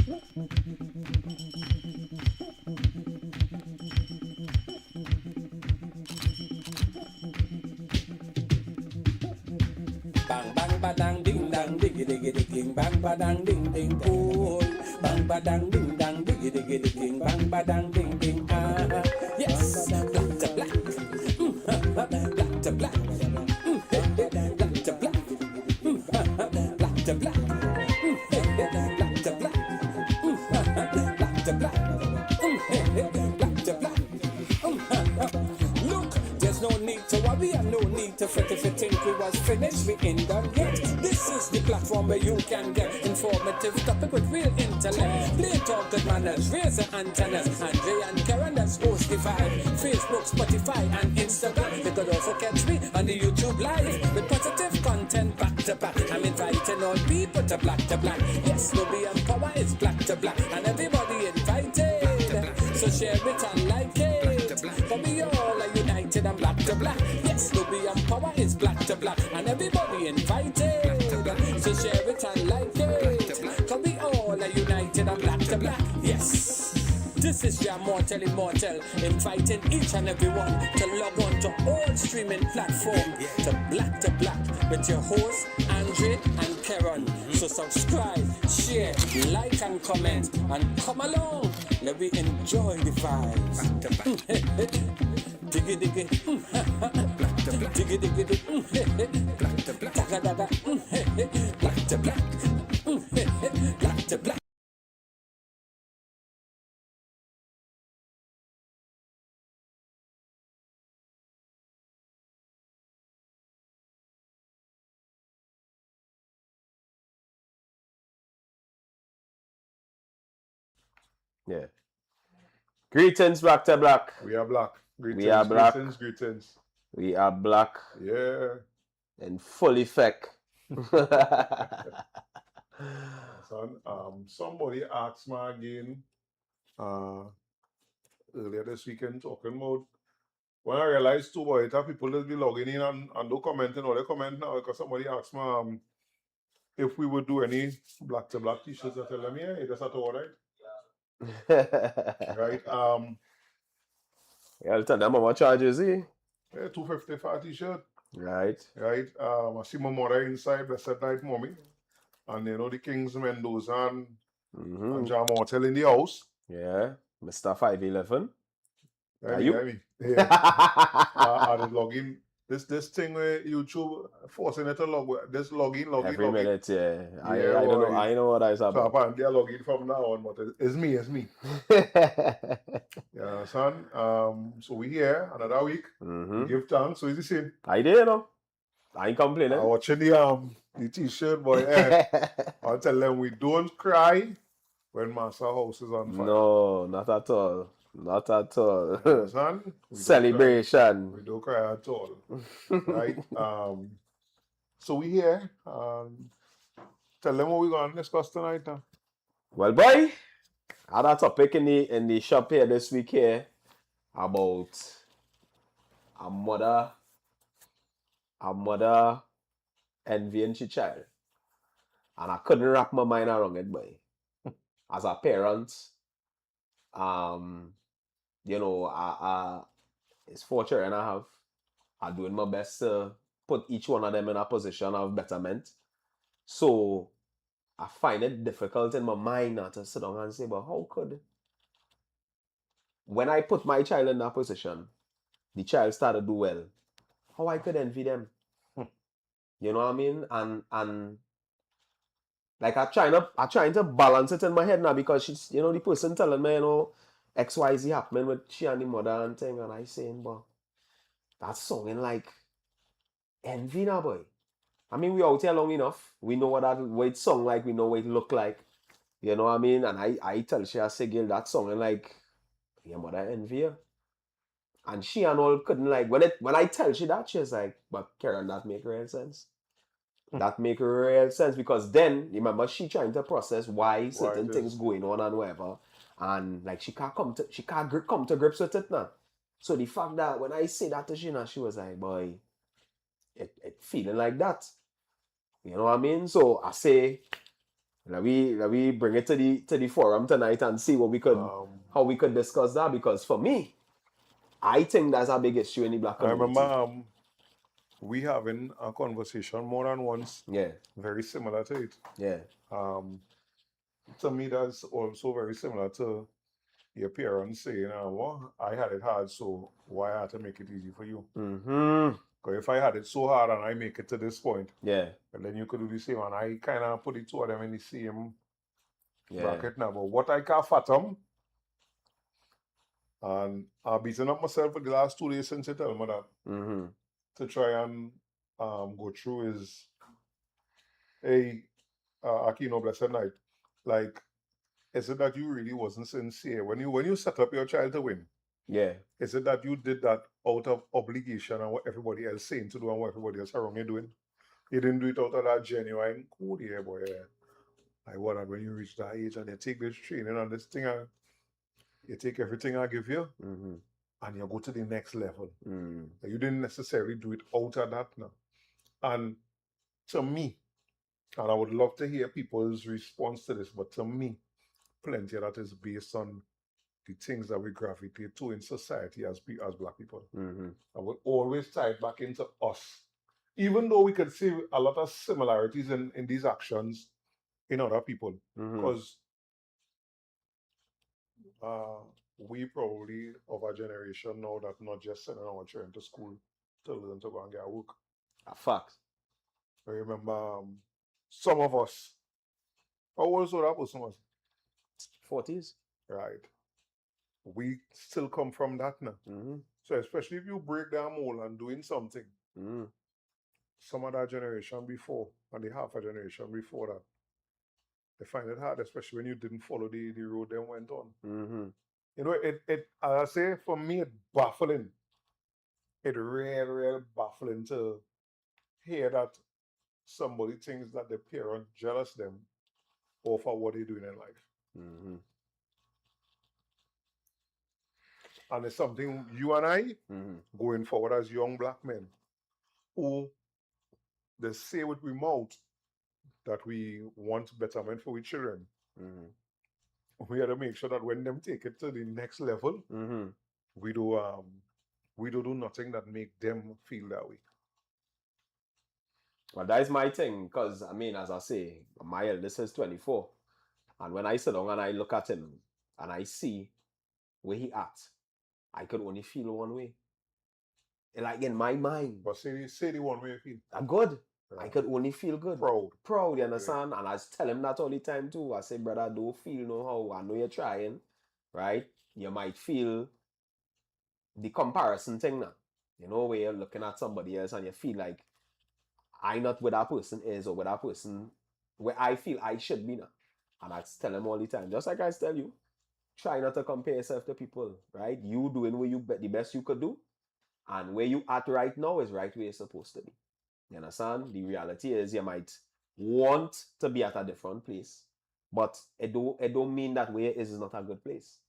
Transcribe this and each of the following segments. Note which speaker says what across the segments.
Speaker 1: Bang bang badang ding dang diggy diggy digging bang badang ding ding oh bang badang ding dang diggy diggy digging bang badang ding ding yes black to black black to black black to black black to black black to black black to black black to black look, there's no need to worry and no need to fret if you think we was finished, we ain't done yet. This is the platform where you can get informative topic with real intellect. Play talk good manners, raise your antennas. Andre and Karen, that's host the vibe. Facebook, Spotify and Instagram. You could also catch me on the YouTube live with positive content back to back. I'm inviting all people to black. Yes, Lobby and Power is black to black. And everybody invited. So share it and like it. For we all are united and black to black. Yes, Lobby and Power is black to black. And everybody invited. So share it and like it. For we all are united and black to black. Yes. This is your mortal immortal, inviting each and everyone to log on to all streaming platforms to black with your host Andre and Karen. So subscribe, share, like and comment, and come along. Let me enjoy the vibes. Diggy diggy, black to black. Diggy diggy diggy, black to black. Daga daga, black to black. Black to black.
Speaker 2: Yeah. Greetings, black to black.
Speaker 3: We are black. Greetings,
Speaker 2: We are black.
Speaker 3: Greetings.
Speaker 2: We are black
Speaker 3: Yeah.
Speaker 2: in full effect.
Speaker 3: Son, somebody asked me again earlier this weekend talking about when I realized too, boy, that people just be logging in and do commenting or they comment now because somebody asked me if we would do any black to black t-shirts. I tell them, yeah, that's at all right. Right.
Speaker 2: I'll tell them how much charges he.
Speaker 3: Yeah, $250 for a t-shirt.
Speaker 2: Right.
Speaker 3: Right. I see my mother inside, blessed night, mommy. And you know the Kings Mendoza and John Mortel in the house.
Speaker 2: Yeah. Mr. 511.
Speaker 3: Are
Speaker 2: you?
Speaker 3: Yeah. I did log in. This thing where YouTube forcing it to log in.
Speaker 2: Every minute, yeah. I
Speaker 3: Yeah,
Speaker 2: don't know.
Speaker 3: boy.
Speaker 2: I know what that's
Speaker 3: So
Speaker 2: about.
Speaker 3: apparently I log in from now on, but it's me. Yeah, son. So we here another week. We give thanks. So it's the same.
Speaker 2: I did, you know. I ain't complaining.
Speaker 3: I watching the t-shirt, boy. I'll tell them we don't cry when Master House is on fire.
Speaker 2: No, not at all. Not at all.
Speaker 3: Yeah, son.
Speaker 2: Celebration.
Speaker 3: We don't cry at all. Right? So we here. Tell them what we're going to discuss tonight now.
Speaker 2: Well, boy, I had a topic in the shop here this week here about a mother envying her child. And I couldn't wrap my mind around it, boy. As a parent, you know, it's 4 children I have. I'm doing my best to put each one of them in a position of betterment. So I find it difficult in my mind now to sit down and say, but how could, when I put my child in that position, the child started to do well, how I could envy them? You know what I mean? And like I'm trying to balance it in my head now because she's, you know, the person telling me, you know, XYZ happening with she and the mother and thing, and I saying, but that's sounding like envy now, boy. I mean, we out here long enough. We know what it sound like. We know what it look like. You know what I mean? And I tell she, I say, girl, that sounding like your mother envy you. And she and all couldn't like, when I tell she that, she's like, but Karen, that make real sense. That make real sense because then, remember, she trying to process why certain things going on and whatever. And like, she can't come to grips with it now. So the fact that when I say that to she now, she was like, boy, it feeling like that. You know what I mean? So I say, Let we bring it to the forum tonight and see what we could how we could discuss that, because for me, I think that's a big issue in the black
Speaker 3: I
Speaker 2: community.
Speaker 3: remember we having a conversation more than once,
Speaker 2: Yeah,
Speaker 3: very similar to it.
Speaker 2: yeah,
Speaker 3: To me, that's also very similar to your parents saying, well, I had it hard, so why I had to make it easy for you? Because if I had it so hard and I make it to this point,
Speaker 2: yeah,
Speaker 3: and then you could do the same. And I kind of put the two of them in the same
Speaker 2: yeah.
Speaker 3: bracket now. But what I can't fathom, and I've beaten up myself for the last 2 days since you tell me that, to try and go through is, hey, Aquino, blessed night. Like, is it that you really wasn't sincere when you set up your child to win?
Speaker 2: Yeah.
Speaker 3: Is it that you did that out of obligation and what everybody else saying to do and what everybody else around you doing? You didn't do it out of that genuine cool, yeah, boy. Yeah. I wonder when you reach that age and you take this training and this thing, you take everything I give you, and you go to the next level. You didn't necessarily do it out of that now. And to me, and I would love to hear people's response to this, but to me, plenty of that is based on the things that we gravitate to in society as black people. I would always tie it back into us. Even though we could see a lot of similarities in these actions in other people. Because we probably of a generation now that not just sending our children to school to learn to go and get work.
Speaker 2: Facts.
Speaker 3: I remember some of us, how old so that person was?
Speaker 2: 40s.
Speaker 3: Right. We still come from that now. So especially if you break down mold and doing something, some of that generation before, and the half a generation before that, they find it hard, especially when you didn't follow the road they went on. You know, it as I say, for me, it's baffling. It's real baffling to hear that somebody thinks that the parent jealous them over what they're doing in life. And it's something you and I, going forward as young black men, who they say with we mouth that we want betterment for our children. We have to make sure that when them take it to the next level, we do nothing that make them feel that way.
Speaker 2: Well, that is my thing, because I mean, as I say, my eldest is 24, and when I sit down and I look at him and I see where he at, I could only feel one way. Like in my mind.
Speaker 3: But say the one way you feel.
Speaker 2: Good. Yeah. I could only feel good.
Speaker 3: Proud,
Speaker 2: you understand? Yeah. And I tell him that all the time too. I say, brother, don't feel no how. I know you're trying, right? You might feel the comparison thing now. You know, where you're looking at somebody else and you feel like I not where that person is or where that person, where I feel I should be now. And I tell him all the time, just like I tell you, try not to compare yourself to people, right? You doing what you the best you could do. And where you at right now is right where you're supposed to be. You understand? The reality is you might want to be at a different place, but it don't mean that where it is not a good place.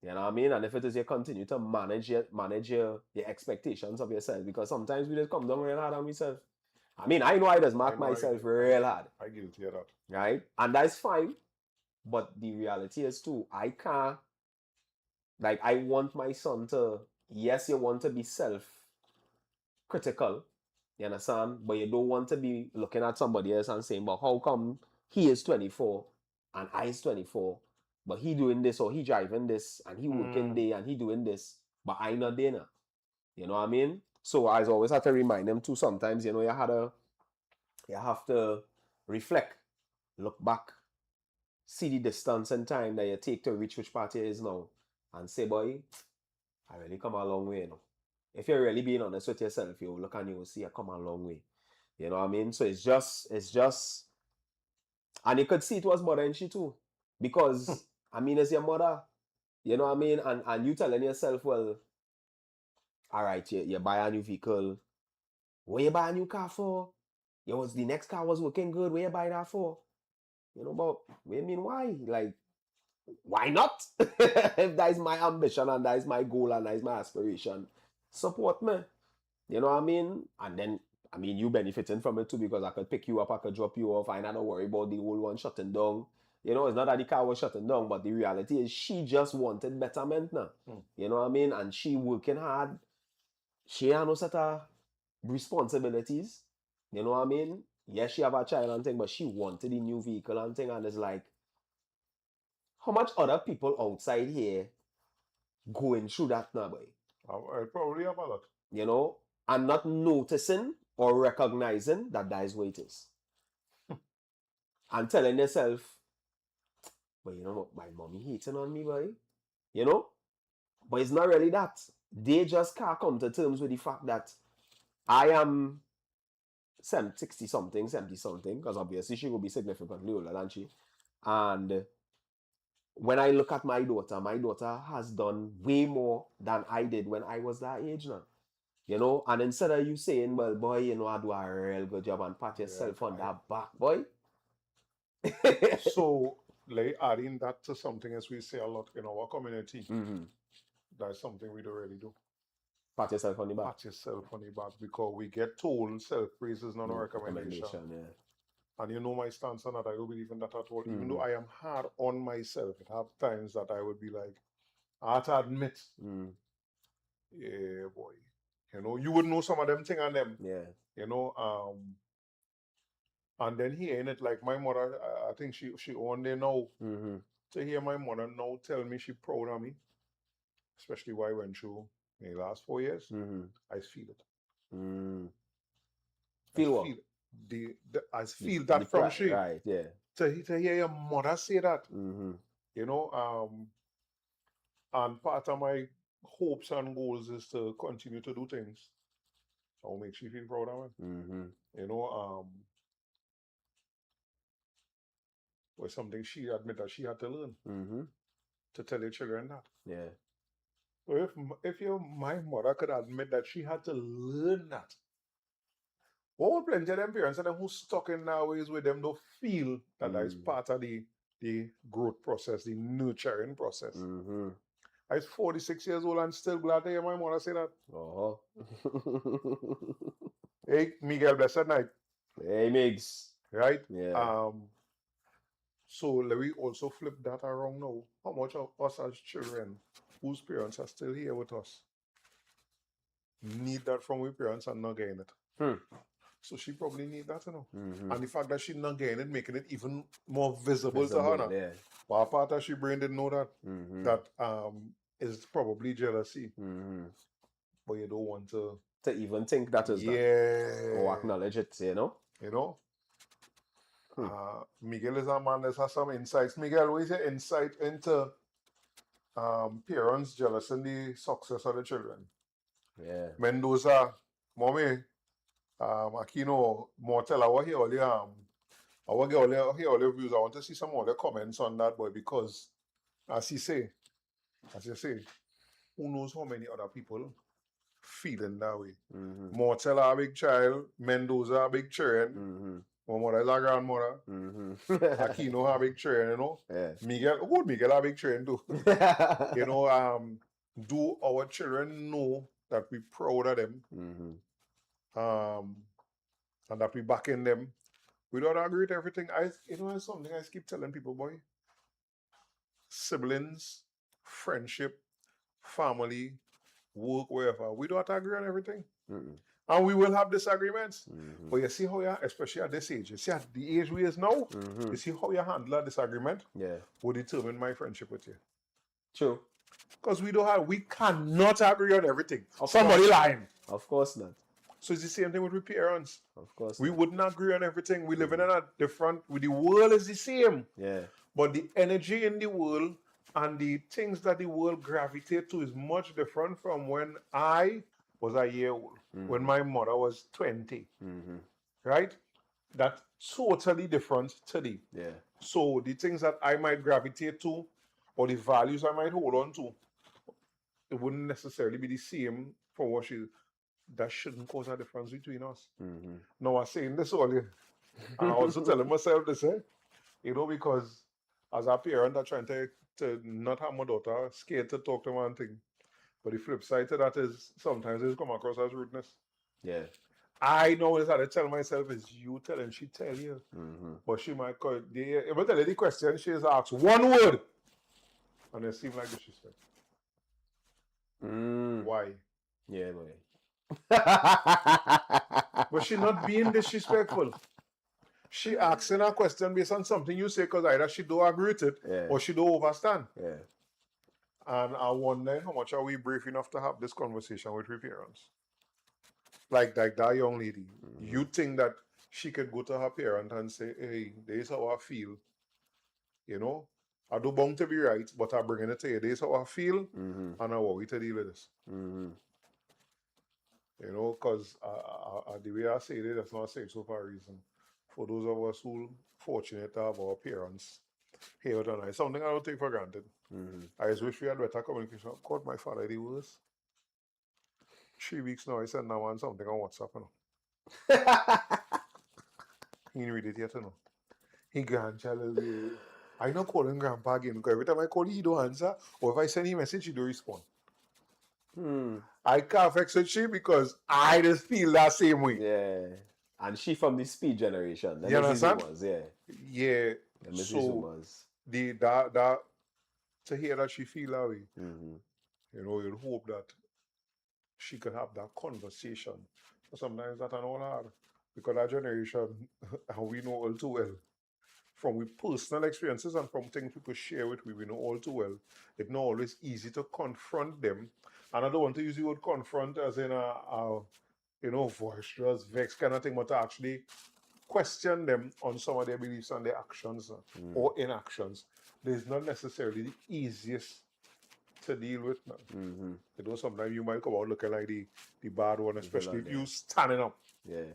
Speaker 2: You know what I mean? And if it is, you continue to manage your expectations of yourself, because sometimes we just come down real hard on myself. I mean, I know I just mark myself real hard.
Speaker 3: I guilty of that.
Speaker 2: Right? And that's fine. But the reality is too, I can't, like, I want my son to, yes, you want to be self-critical, you understand? But you don't want to be looking at somebody else and saying, but how come he is 24 and I is 24, but he doing this or he driving this and he working there and he doing this, but I not there now. You know what I mean? So I always have to remind them too sometimes, you know, you have to reflect, look back, see the distance and time that you take to reach which part it is now, and say, boy, I really come a long way, you know. If you're really being honest with yourself, you look and you will see I come a long way. You know what I mean? So it's just, and you could see it was bothering she too. Because, I mean, as your mother, you know what I mean? And you telling yourself, well, all right, you buy a new vehicle. What you buy a new car for? The next car was working good. What you buy that for? You know, but what you mean why? Like, why not? If that is my ambition and that is my goal and that is my aspiration, support me. You know what I mean? And then I mean, you benefiting from it too because I could pick you up, I could drop you off, and I don't worry about the whole one shutting down. You know, it's not that the car was shutting down, but the reality is she just wanted betterment now. You know what I mean? And she working hard. She had no set of responsibilities. You know what I mean? Yes, she have a child and thing, but she wanted a new vehicle and thing, and it's like, how much other people outside here going through that now, boy?
Speaker 3: I probably have a lot.
Speaker 2: You know, and not noticing or recognizing that that is what it is. And telling yourself, but you know what, my mommy hating on me, boy. You know? But it's not really that. They just can't come to terms with the fact that I am 60 something, 70 something, because obviously she will be significantly older than she. And when I look at my daughter has done way more than I did when I was that age now. You know, and instead of you saying, well, boy, you know, I do a real good job and pat yourself on that back, boy.
Speaker 3: So, like adding that to something as we say a lot in our community, that's something we don't really do.
Speaker 2: Pat yourself on the back.
Speaker 3: Pat yourself on the back because we get told self-praise is not a recommendation.
Speaker 2: Yeah.
Speaker 3: And you know my stance on that. I don't believe in that at all. Even though I am hard on myself, it have times that I would be like, I have to admit, yeah, boy. You know, you would know some of them thing on them.
Speaker 2: Yeah.
Speaker 3: You know, and then hearing it like my mother, I think she on there now. To hear my mother now tell me she proud of me, especially what I went through in the last 4 years, I feel it.
Speaker 2: Feel what?
Speaker 3: I feel that from she.
Speaker 2: Right, yeah.
Speaker 3: To hear your mother say that, you know, and part of my hopes and goals is to continue to do things that will make she feel proud of me. You know, was something she admitted that she had to learn to tell her children that.
Speaker 2: Yeah.
Speaker 3: So if my mother could admit that she had to learn that, what would plenty of them parents and them who stuck in nowadays with them don't feel that that is part of the growth process, the nurturing process. I was 46 years old and still glad to hear my mother say that. Hey, Miguel, blessed night.
Speaker 2: Hey, Migs.
Speaker 3: Right?
Speaker 2: Yeah.
Speaker 3: So let me also flip that around now. How much of us as children, whose parents are still here with us, need that from our parents and not getting it? So she probably need that, you know. And the fact that she not getting it, making it even more visible to her.
Speaker 2: Yeah.
Speaker 3: But part of she brain didn't know that. That is probably jealousy. But you don't want to
Speaker 2: even think that is that. Or acknowledge it, you know.
Speaker 3: You know? Miguel is a man that has some insights. Miguel, what is your insight into parents jealous in the success of the children?
Speaker 2: Yeah.
Speaker 3: Mendoza, mommy, Aquino, Mortel, I want to hear all the views. I want to see some other comments on that, boy, because as you say, who knows how many other people feeling that way? Mortel a big child, Mendoza a big children. My mother is a grandmother. Aquino a big children, you know.
Speaker 2: Yeah.
Speaker 3: Miguel a big children too. You know, do our children know that we're proud of them? And that we backing them. We don't agree with everything. You know, something I keep telling people, boy. Siblings, friendship, family, work, wherever. We don't agree on everything. And we will have disagreements. But you see how you, especially at this age, you see at the age we is now, you see how you handle a disagreement will determine my friendship with you.
Speaker 2: True.
Speaker 3: Because we cannot agree on everything. Somebody lying.
Speaker 2: Of course not.
Speaker 3: So it's the same thing with parents.
Speaker 2: Of course.
Speaker 3: We wouldn't agree on everything. We live in a different, the world is the same.
Speaker 2: Yeah.
Speaker 3: But the energy in the world and the things that the world gravitate to is much different from when I was a year old, when my mother was 20. Right? That's totally different today.
Speaker 2: Yeah.
Speaker 3: So the things that I might gravitate to or the values I might hold on to, it wouldn't necessarily be the same for what she. That shouldn't cause a difference between us. Now, I'm saying this earlier, and I also telling myself this, you know, because as a parent, I'm trying to not have my daughter scared to talk to one thing. But the flip side to that is sometimes it's come across as rudeness.
Speaker 2: Yeah.
Speaker 3: I know what I tell myself is you tell and she tell you. But she might call it, if I tell you the question, she is asked one word. And it seems like disrespect. Why?
Speaker 2: Yeah, boy.
Speaker 3: But she not being disrespectful. She asking a question based on something you say because either she don't agree with it or she don't understand.
Speaker 2: Yeah.
Speaker 3: And I wonder how much are we brave enough to have this conversation with her parents? Like that young lady. You think that she could go to her parent and say, hey, this is how I feel. You know? I do bound to be right, but I'm bringing it to you. This is how I feel, and I worry to deal with this. You know, because the way I say it, that's not saying so for a reason. For those of us who fortunate to have our parents here tonight, something I don't take for granted. I just wish we had better communication. God, my father, the worst. 3 weeks now, I sent now on something on WhatsApp. You know. He didn't read it yet, you know. He grandchild is I not call him grandpa again because every time I call he don't answer, or if I send him a message, he don't respond. I can't vex with she because I just feel that same way.
Speaker 2: Yeah. And she from the speed generation.
Speaker 3: You understand?
Speaker 2: Yeah.
Speaker 3: So that to hear that she feel that way, you know, you'd hope that she could have that conversation. But sometimes that's all hard because our generation, and we know all too well, from we personal experiences and from things people share with we know all too well, it's not always easy to confront them. And I don't want to use the word confront as in a you know, boisterous, vex kind of thing, but to actually question them on some of their beliefs and their actions or inactions. It's not necessarily the easiest to deal with now. You know, sometimes you might come out looking like the bad one, especially if you standing up.
Speaker 2: Yeah.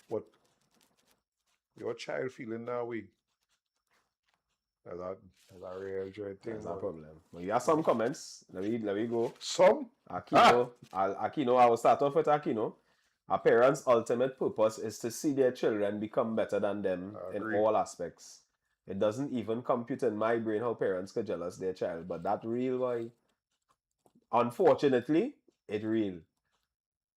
Speaker 3: But your child feeling that way, that's a real dread thing.
Speaker 2: That's a problem. Well, you have some comments. Let me go.
Speaker 3: Some?
Speaker 2: Aquino, I will start off with Aquino. Our parents' ultimate purpose is to see their children become better than them in all aspects. It doesn't even compute in my brain how parents could jealous their child, but that real, boy. Unfortunately, it real.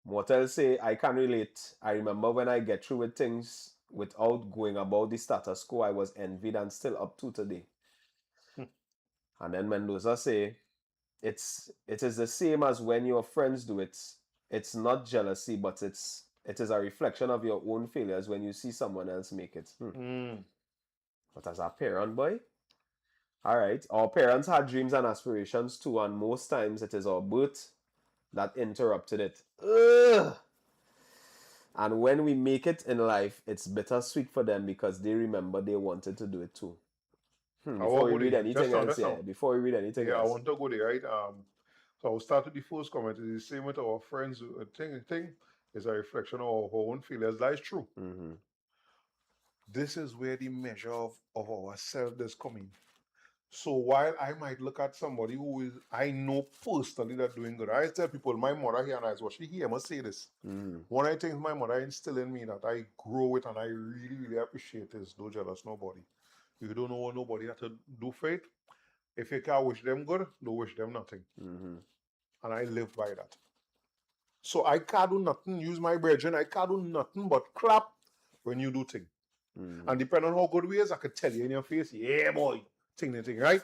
Speaker 2: Motel say, I can relate. I remember when I get through with things without going about the status quo, I was envied and still up to today. And then Mendoza say, it is the same as when your friends do it. It's not jealousy, but it is a reflection of your own failures when you see someone else make it. But as a parent, boy, all right, our parents had dreams and aspirations too, and most times it is our birth that interrupted it. Ugh. And when we make it in life, it's bittersweet for them because they remember they wanted to do it too. Before we read anything else, I
Speaker 3: want to go there, right? So I'll start with the first comment. It's the same with our friends. Thing is a reflection of our own failures. That is true. This is where the measure of ourselves is coming. So while I might look at somebody who is, I know personally that doing good, I tell people, my mother here and I watch, she hear must say this. One of the things my mother instilled in me that I grow with and I really, really appreciate is don't jealous nobody. If you don't know nobody how to do for it, if you can't wish them good, don't wish them nothing. And I live by that. So I can't do nothing, use my brethren, I can't do nothing but clap when you do things. And depending on how good we is, I could tell you in your face, yeah boy, thing, right?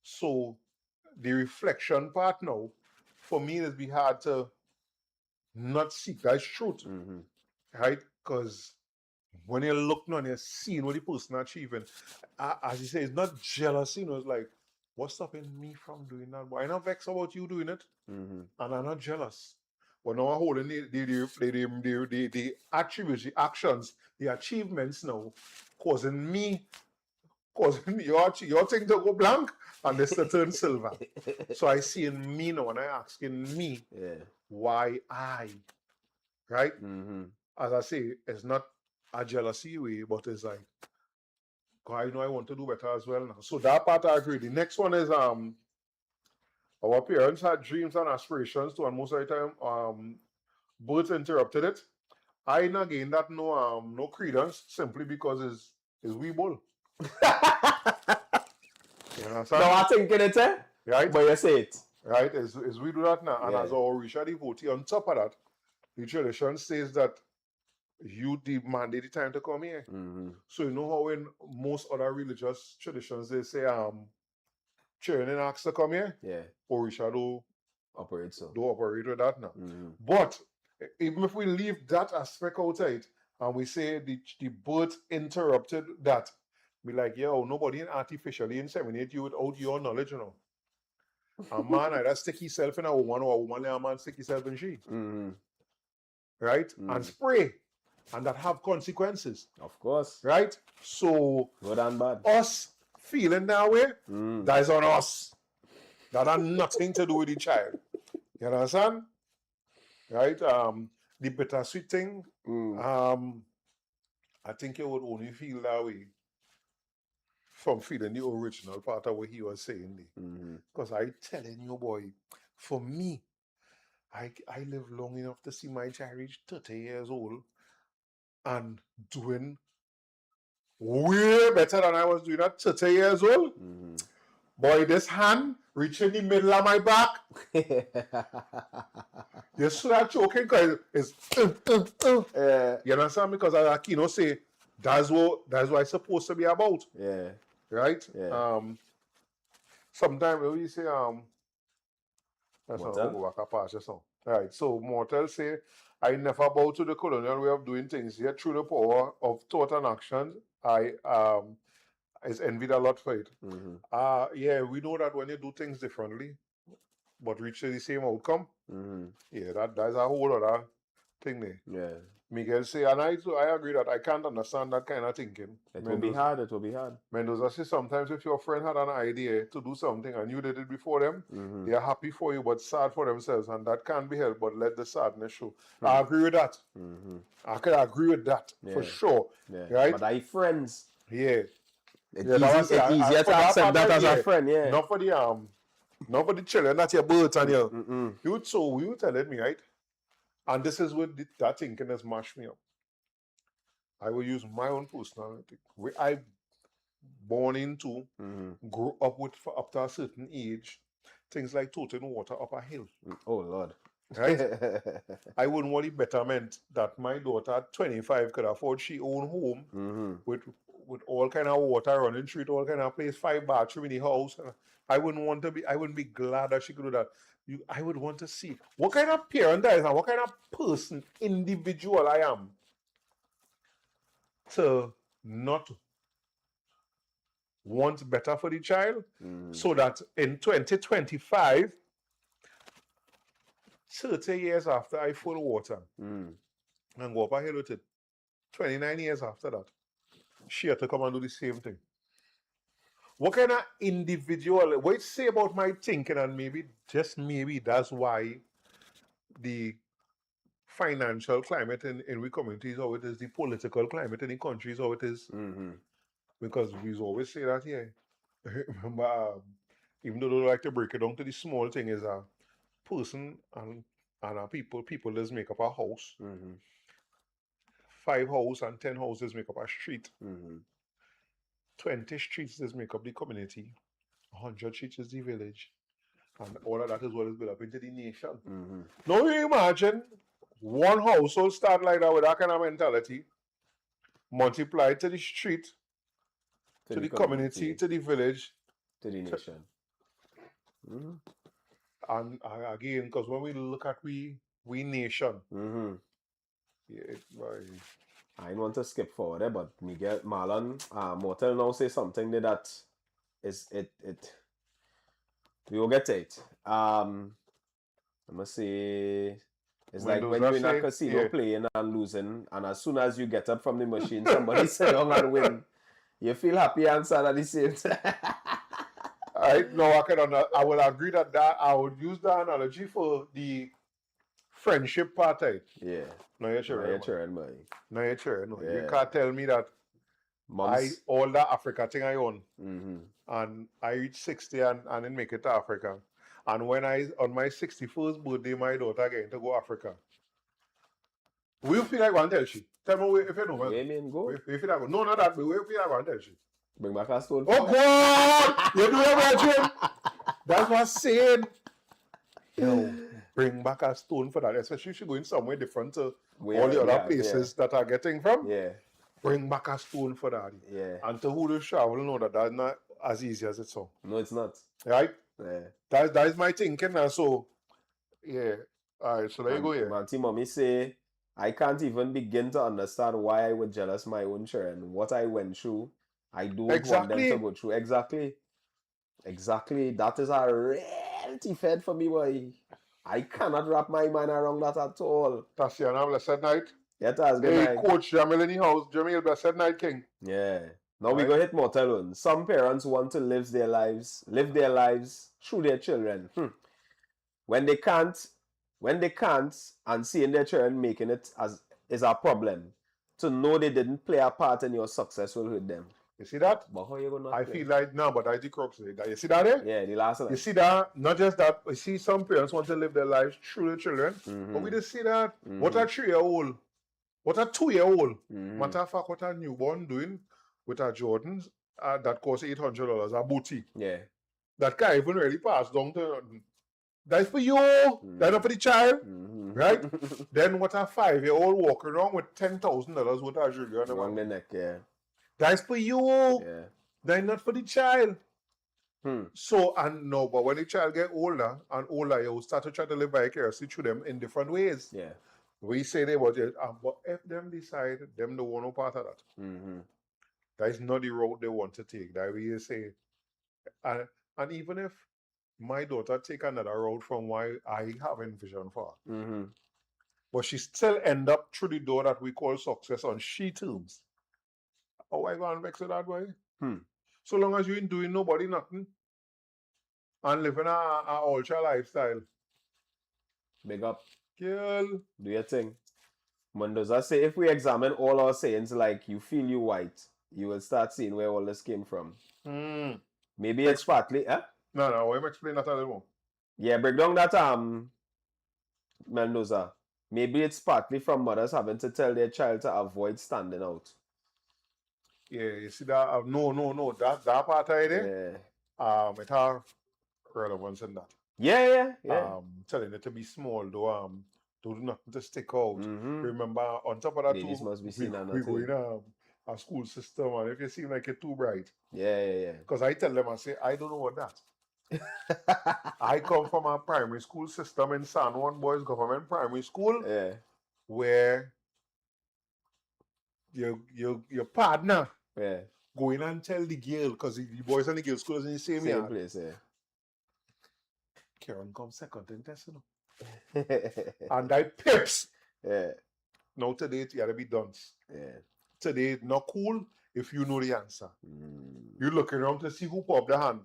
Speaker 3: So the reflection part now, for me, it'd be hard to not seek that truth, right? Because when you're looking on, you're seeing what the person achieving. As you say, it's not jealousy, you know, it's like, what's stopping me from doing that? Why not vex about you doing it? And I'm not jealous. But now I'm holding the attributes, the actions, the achievements now, causing your thing to go blank and this to turn silver. So I see in me now and I asking me why I, right? As I say, it's not a jealousy way, but it's like, I know I want to do better as well now. So that part I agree. The next one is our parents had dreams and aspirations too, and most of the time birth interrupted it. I again that no credence simply because it's we bull. You understand?
Speaker 2: No, I think it,
Speaker 3: right?
Speaker 2: But you say it.
Speaker 3: Right? As we do that now, and as our Richard devotee, on top of that, the tradition says that you demanded the time to come here.
Speaker 2: Mm-hmm.
Speaker 3: So you know how in most other religious traditions they say children asked to come here,
Speaker 2: Yeah.
Speaker 3: Orisha do
Speaker 2: Operate so.
Speaker 3: operate with that now.
Speaker 2: Mm-hmm.
Speaker 3: But even if we leave that aspect outside and we say the birth interrupted that, be like, yo, nobody artificially inseminate you without your knowledge, you know. A man either stick himself in a woman or a woman and a man stick himself in she.
Speaker 2: Mm-hmm.
Speaker 3: Right?
Speaker 2: Mm.
Speaker 3: And spray. And that have consequences.
Speaker 2: Of course.
Speaker 3: Right? So
Speaker 2: Good and bad.
Speaker 3: us feeling that way,
Speaker 2: Mm.
Speaker 3: that is on us. That had nothing to do with the child. You understand? Right? The bittersweet thing, I think you would only feel that way from feeling the original part of what he was saying there. Because I telling you, boy, for me, I live long enough to see my child reach 30 years old and doing way better than I was doing at 30 years old. Boy, this hand reaching the middle of my back. You start choking because it's you understand? Because as Aquino say, that's what it's supposed to be about.
Speaker 2: Yeah.
Speaker 3: Right?
Speaker 2: Yeah.
Speaker 3: Sometimes we say that's not
Speaker 2: Mortal?
Speaker 3: go back a pass just now. Right. So Mortal say, I never bow to the colonial way of doing things. Yet through the power of thought and action, I is envied a lot for it. Yeah, we know that when you do things differently, but reach the same outcome, yeah, that's a whole other thing there.
Speaker 2: Yeah.
Speaker 3: Miguel say, and I agree that I can't understand that kind of thinking.
Speaker 2: It will be hard. It will be hard.
Speaker 3: Mendoza says sometimes if your friend had an idea to do something and you did it before them, they are happy for you but sad for themselves, and that can't be helped but let the sadness show. I agree with that. I can agree with that for sure.
Speaker 2: Yeah.
Speaker 3: Right?
Speaker 2: But I friends.
Speaker 3: Yeah.
Speaker 2: It's easier to accept that as a friend, yeah.
Speaker 3: Not for the children, that's your birth and you telling me, right? And this is what that thinking has mashed me up. I will use my own personality. Where I born into, grew up with for up to a certain age, things like toting water up a hill.
Speaker 2: Oh Lord.
Speaker 3: Right? I wouldn't want the betterment that my daughter at 25 could afford she own home with all kind of water running through it, all kind of place, 5 bathroom in the house. I wouldn't be glad that she could do that. I would want to see what kind of parent I is and what kind of person, individual I am to not want better for the child, so that in 2025, 30 years after I full water and go up a hill with it, 29 years after that, she had to come and do the same thing. What kind of individual, what it say about my thinking, and maybe, just maybe, that's why the financial climate in we communities how it is, the political climate in the countries how it is. Because we always say that here. Remember, even though they like to break it down to the small thing, is a person and a people just make up a house. 5 houses and 10 houses make up a street. 20 streets just make up the community. 100 streets is the village. And all of that is what is built up into the nation. Now you imagine one household start like that with that kind of mentality, multiply to the street, to the community, to the village,
Speaker 2: to the nation.
Speaker 3: And again, because when we look at we nation,
Speaker 2: I want to skip forward there, but Miguel Marlon Mortel now say something that is it we will get to it. I must say it's like when you're in a casino playing and losing, and as soon as you get up from the machine, somebody sit down and win. You feel happy and sad at the same time.
Speaker 3: I will agree that I would use that analogy for the friendship party.
Speaker 2: Yeah.
Speaker 3: No, you're sure. No, you're sure. No. Yeah. You can't tell me that all that Africa thing I own. And I reach 60 and then make it to Africa. And when on my 61st birthday, my daughter getting to go Africa. Will you feel like one tell she? Tell me if you know.
Speaker 2: Well, mean go.
Speaker 3: If you feel like no, not that. Will you feel like one tell she?
Speaker 2: Bring back a stone.
Speaker 3: Oh God! You do that, Jim? That's what I'm saying. Yo, bring back a stone for that, especially if you're going somewhere different to
Speaker 2: We
Speaker 3: all the
Speaker 2: already
Speaker 3: other
Speaker 2: have,
Speaker 3: places that are getting from.
Speaker 2: Yeah.
Speaker 3: Bring back a stone for that.
Speaker 2: Yeah.
Speaker 3: And to who does travel know that that's not as easy as it sounds.
Speaker 2: No, it's not.
Speaker 3: Right?
Speaker 2: Yeah.
Speaker 3: That is my thinking now. So, yeah. All right, so there you go, yeah.
Speaker 2: Auntie Mommy say, I can't even begin to understand why I would jealous my own children. What I went through, I don't want them
Speaker 3: Exactly.
Speaker 2: to go through. Exactly. That is a reality fed for me, boy. I cannot wrap my mind around that at all.
Speaker 3: Tatiana, blessed night.
Speaker 2: Yeah, that's good
Speaker 3: Hey,
Speaker 2: night.
Speaker 3: Coach Jamil in the house. Jamil, blessed night, King.
Speaker 2: Yeah. Now we
Speaker 3: Right.
Speaker 2: go hit more alone. Some parents want to live their lives through their children. When they can't, and seeing their children making it is a problem. To know they didn't play a part in your success will hurt them.
Speaker 3: You see that?
Speaker 2: But how you gonna
Speaker 3: I
Speaker 2: play?
Speaker 3: feel like, no, but I the crux of it. You see that there?
Speaker 2: Yeah, the last line.
Speaker 3: You see that? Not just that. You see some parents want to live their lives through their children. But we just see that. What a 3-year-old, what a 2-year-old, matter of fact, what a newborn doing with a Jordan that costs $800, a booty.
Speaker 2: Yeah.
Speaker 3: That can't even really pass down to. That's for you. That's not for the child. Right? Then what a 5-year-old walking around with $10,000 worth of jewelry on
Speaker 2: Around the neck, yeah.
Speaker 3: That's for you.
Speaker 2: Yeah.
Speaker 3: That's not for the child. So, and no, but when the child get older and older, you will start to try to live vicariously through them in different ways.
Speaker 2: Yeah.
Speaker 3: We say they was it, but if them decide, them don't want no part of that. That is not the road they want to take. That we say, and even if my daughter take another road from why I have envisioned for her, but she still end up through the door that we call success on she terms. How I go and vex with that way? So long as you ain't doing nobody nothing and living a ultra lifestyle.
Speaker 2: Big up.
Speaker 3: Girl.
Speaker 2: Do your thing. Mendoza say if we examine all our sayings like you feel you white, you will start seeing where all this came from. Maybe it's partly
Speaker 3: No, let me explain that a little more.
Speaker 2: Yeah, break down that Mendoza. Maybe it's partly from mothers having to tell their child to avoid standing out.
Speaker 3: Yeah, you see that? No. That part right there.
Speaker 2: Yeah.
Speaker 3: It has relevance in that.
Speaker 2: Yeah.
Speaker 3: Telling it to be small, though. Don't do nothing to stick out. Remember, on top of that,
Speaker 2: Ladies must be seen
Speaker 3: we go in a school system, and if you seem like you're too bright.
Speaker 2: Yeah.
Speaker 3: Because I tell them, I say, I don't know what that. I come from a primary school system in San Juan Boys Government Primary School, where your partner go in and tell the girl, because the boys and the girls school is in the same
Speaker 2: place,
Speaker 3: Karen comes second in test, you know. And I pips.
Speaker 2: Yeah.
Speaker 3: Now today it gotta be done.
Speaker 2: Yeah.
Speaker 3: Today it's not cool if you know the answer. You're looking around to see who pop the hand.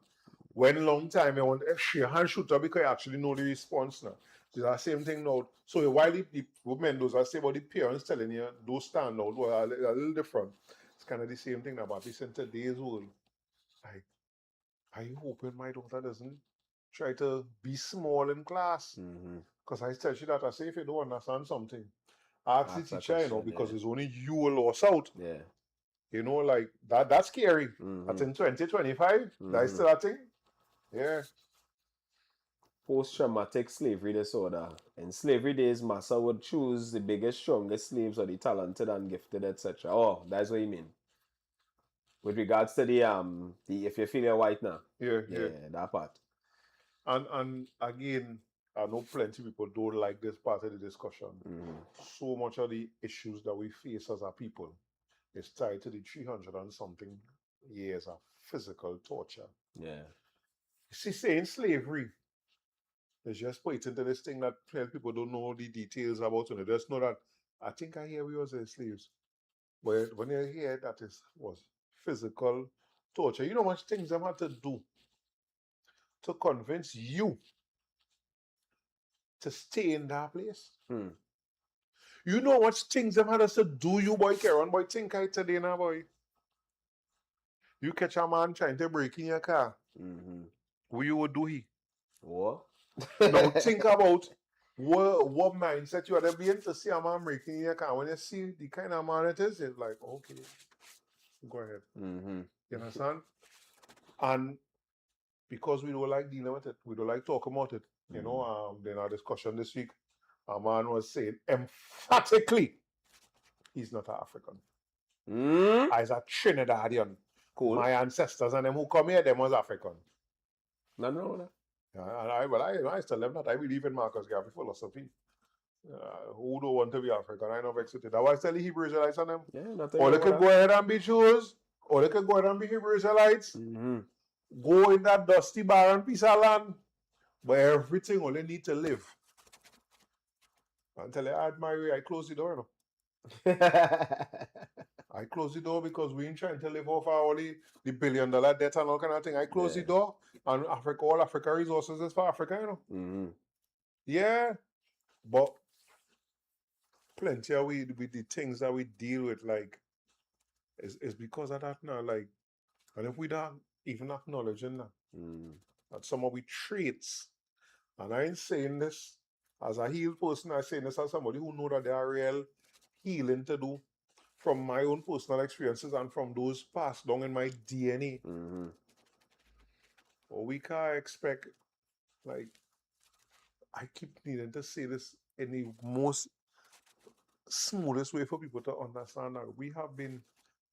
Speaker 3: When long time you want to share hand shooter because you actually know the response now. It's the same thing now. So while the women those I say about the parents telling you those stand out well, a little different. It's kind of the same thing now, but it's in today's world. Are you hoping my daughter doesn't try to be small in class? Because I tell you that I say if you don't understand something, ask the teacher, you know, because it's only you who lost out.
Speaker 2: Yeah.
Speaker 3: You know, like that's scary. That's in 2025. That's still a thing. Yeah.
Speaker 2: Post-traumatic slavery disorder. In slavery days, massa would choose the biggest, strongest slaves or the talented and gifted, etc. Oh, that's what you mean. With regards to the if you feel you're white now.
Speaker 3: Yeah,
Speaker 2: that part.
Speaker 3: And again, I know plenty of people don't like this part of the discussion. So much of the issues that we face as a people is tied to the 300 and something years of physical torture.
Speaker 2: Yeah.
Speaker 3: You see, saying slavery is just put into this thing that people don't know the details about it. They just know that I think I hear we was slaves. But when you hear that was physical torture, you know how much things I've had to do to convince you to stay in that place? You know what things I've had us to do, you boy, Karen, boy, think I today now, boy. You catch a man trying to break in your car. What you would do he?
Speaker 2: What?
Speaker 3: Now think about what mindset you are to be in to see a man breaking in your car. When you see the kind of man it is, it's like, okay, go ahead. You understand? And because we don't like dealing with it, we don't like talking about it, You know, in our discussion this week, a man was saying emphatically, he's not an African. He's a Trinidadian.
Speaker 2: Cool.
Speaker 3: My ancestors and them who come here, them was African.
Speaker 2: No.
Speaker 3: Yeah, and I still live that. I believe in Marcus Garvey philosophy. Who don't want to be African? I know vexed with it. That's why I tell the Hebrew Israelites on them.
Speaker 2: Yeah, nothing
Speaker 3: Or they
Speaker 2: wrong
Speaker 3: could
Speaker 2: with
Speaker 3: go ahead and be Jews, or they could go ahead and be Hebrew Israelites.
Speaker 2: that.
Speaker 3: Go in that dusty barren piece of land, but everything only need to live. Until I admire you, I close the door. I close the door because we ain't trying to live off our only the $1 billion debt and all kind of thing. I close the door, and Africa, all Africa resources is for Africa, you know. Yeah, but plenty of we with the things that we deal with, like, is because of that now. Like, and if we don't even acknowledging that some of we traits, and I ain't saying this as a healed person, I'm saying this as somebody who know that there are real healing to do from my own personal experiences and from those passed down in my DNA. Or we can't expect, like, I keep needing to say this in the most smoothest way for people to understand that we have been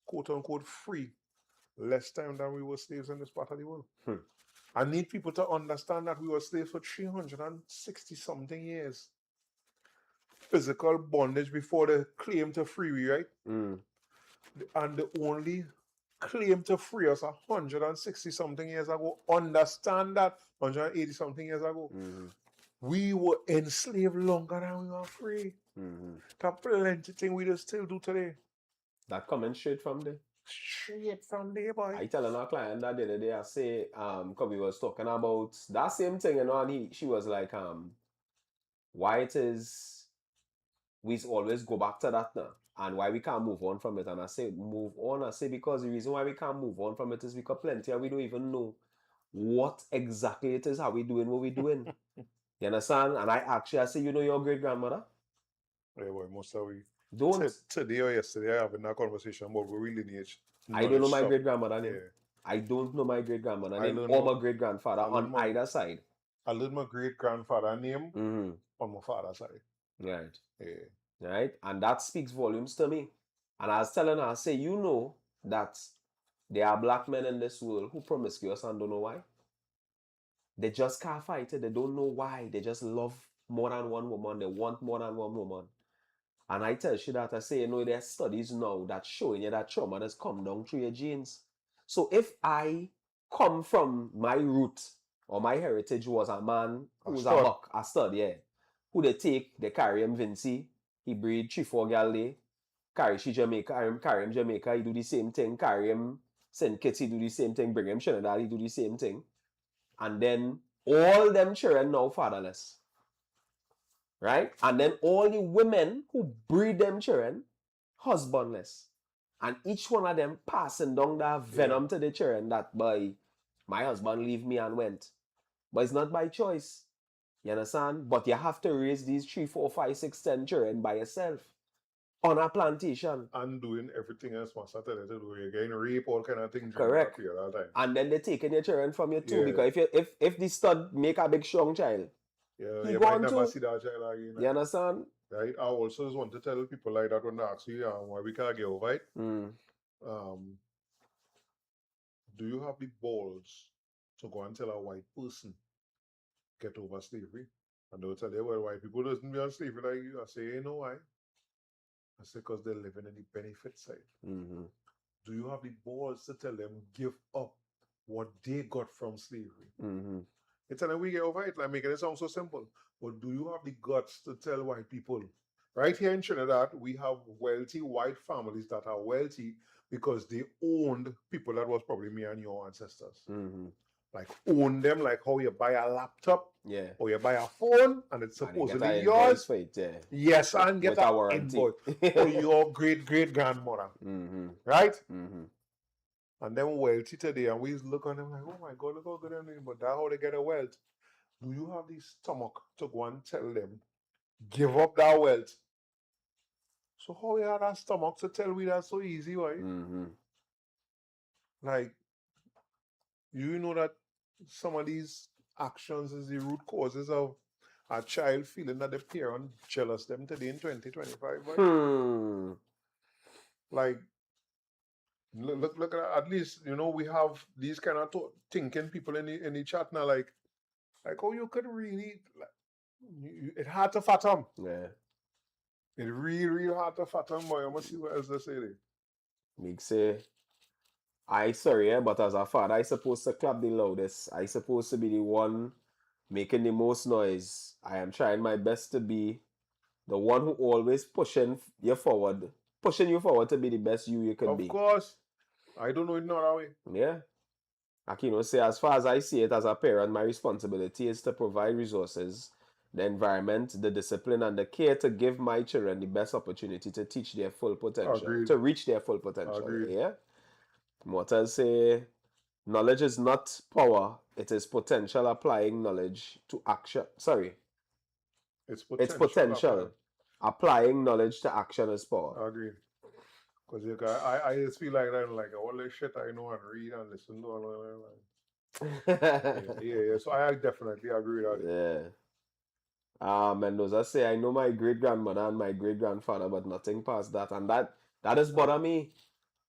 Speaker 3: quote unquote free less time than we were slaves in this part of the world. I need people to understand that we were slaves for 360 something years. Physical bondage before the claim to free we, right? And the only claim to free us 160 something years ago. Understand that 180 something years ago. We were enslaved longer than we were free. That plenty thing we just still do today.
Speaker 2: That coming straight from there.
Speaker 3: Straight from there, boy.
Speaker 2: I telling our client that the other day, I say, because we was talking about that same thing, you know, and she was like, why it is we always go back to that now, and why we can't move on from it. And I say, move on. I say, because the reason why we can't move on from it is because plenty of we don't even know what exactly it is, how we doing what we doing. You understand? And I say, you know your great-grandmother?
Speaker 3: Yeah, boy, most of we.
Speaker 2: Don't.
Speaker 3: Today or yesterday, I having that conversation about real lineage.
Speaker 2: I don't know my great-grandmother name. I don't know my great-grandmother name or my great-grandfather on either side.
Speaker 3: I learned my great-grandfather name on my father's side.
Speaker 2: Right.
Speaker 3: Yeah.
Speaker 2: Right? And that speaks volumes to me. And I was telling her, I say, you know that there are black men in this world who promiscuous and don't know why. They just can't fight it. They don't know why. They just love more than one woman. They want more than one woman. And I tell you that, I say, you know, there's studies now that showing you that trauma has come down through your genes. So if I come from my root or my heritage was a man who was a stud, yeah, who they carry him Vinci, he breed 3-4 gal day, carry she Jamaica, carry him Jamaica, he do the same thing, carry him St. Kitts, he do the same thing, bring him Trinidad, he do the same thing. And then all them children now fatherless. Right? And then all the women who breed them children, husbandless. And each one of them passing down that venom to the children that, boy, my husband leave me and went. But it's not by choice. You understand? But you have to raise these 3, 4, 5, 6, 10 children by yourself. On a plantation.
Speaker 3: And doing everything else master tell you to do. You're getting rape, all kind of things.
Speaker 2: Correct.
Speaker 3: All time.
Speaker 2: And then they're taking your children from you too. Because if the stud make a big strong child,
Speaker 3: you might never see that child again.
Speaker 2: You understand?
Speaker 3: Right. I also just want to tell people like that when they ask you why we can't get over it. Do you have the balls to go and tell a white person get over slavery? And they'll tell you, well, white people doesn't be on slavery like you. I say, you know why? I say, because they're living in the benefit side. Do you have the balls to tell them give up what they got from slavery? It's and we get over it, like making it sound so simple. But do you have the guts to tell white people? Right here in Trinidad, we have wealthy white families that are wealthy because they owned people that was probably me and your ancestors. Like own them, like how you buy a laptop, or you buy a phone, and it's supposedly yours. Yes, and get a warranty for your great grandmother, right? And then wealthy today, and we look on them like, oh my God, look how good they're doing. But that's how they get a wealth. Do you have the stomach to go and tell them, give up that wealth? So how you have that stomach to tell me that's so easy, right? Like, you know that some of these actions is the root causes of a child feeling that the parent jealous them today in 2025, boy. Like, look at least, we have these kind of thinking people in the chat now, like oh, you could really, it hard to fathom.
Speaker 2: Yeah.
Speaker 3: It really hard to fathom, boy. I must see what else they say there.
Speaker 2: Big say, but as a father, I supposed to clap the loudest. I supposed to be the one making the most noise. I am trying my best to be the one who always pushing you forward to be the best you could be.
Speaker 3: Of course. I don't know it not that way.
Speaker 2: Yeah. Like, say, as far as I see it as a parent, my responsibility is to provide resources, the environment, the discipline, and the care to give my children the best opportunity to teach their full potential,
Speaker 3: Agreed.
Speaker 2: to reach their full potential.
Speaker 3: Agreed.
Speaker 2: Yeah. Mortals say, knowledge is not power, it is potential applying knowledge to action. Sorry.
Speaker 3: It's
Speaker 2: potential. Applying knowledge to action is power.
Speaker 3: Agreed. Because I just feel like that, like all this shit I know and read and listen to all that. Yeah. So I definitely agree with that.
Speaker 2: Yeah. Mendoza say, I know my great-grandmother and my great-grandfather, but nothing past that. And that has bothered me.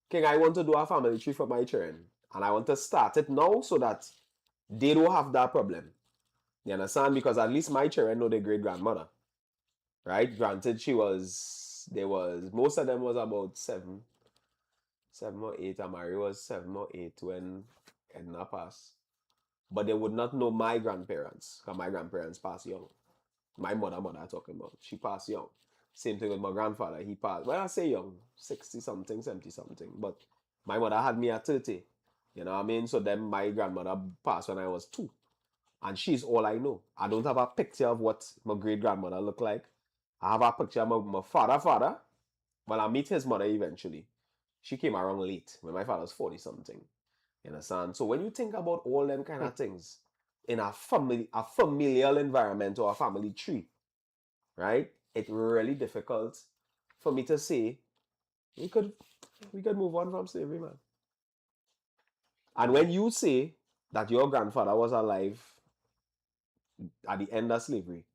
Speaker 2: King, I want to do a family tree for my children. And I want to start it now so that they don't have that problem. You understand? Because at least my children know their great-grandmother. Right? Granted, most of them was about 7 or 8. Amari was 7 or 8 when Edna passed. But they would not know my grandparents, because my grandparents passed young. My mother I'm talking about. She passed young. Same thing with my grandfather. He passed, well, I say young, 60-something, 70-something. But my mother had me at 30. You know what I mean? So then my grandmother passed when I was 2. And she's all I know. I don't have a picture of what my great-grandmother looked like. I have a picture of my father. Well, I meet his mother eventually. She came around late when my father was 40-something. You understand? So when you think about all them kind of things in a familial environment or a family tree, right? It's really difficult for me to say we could move on from slavery, man. And when you say that your grandfather was alive at the end of slavery,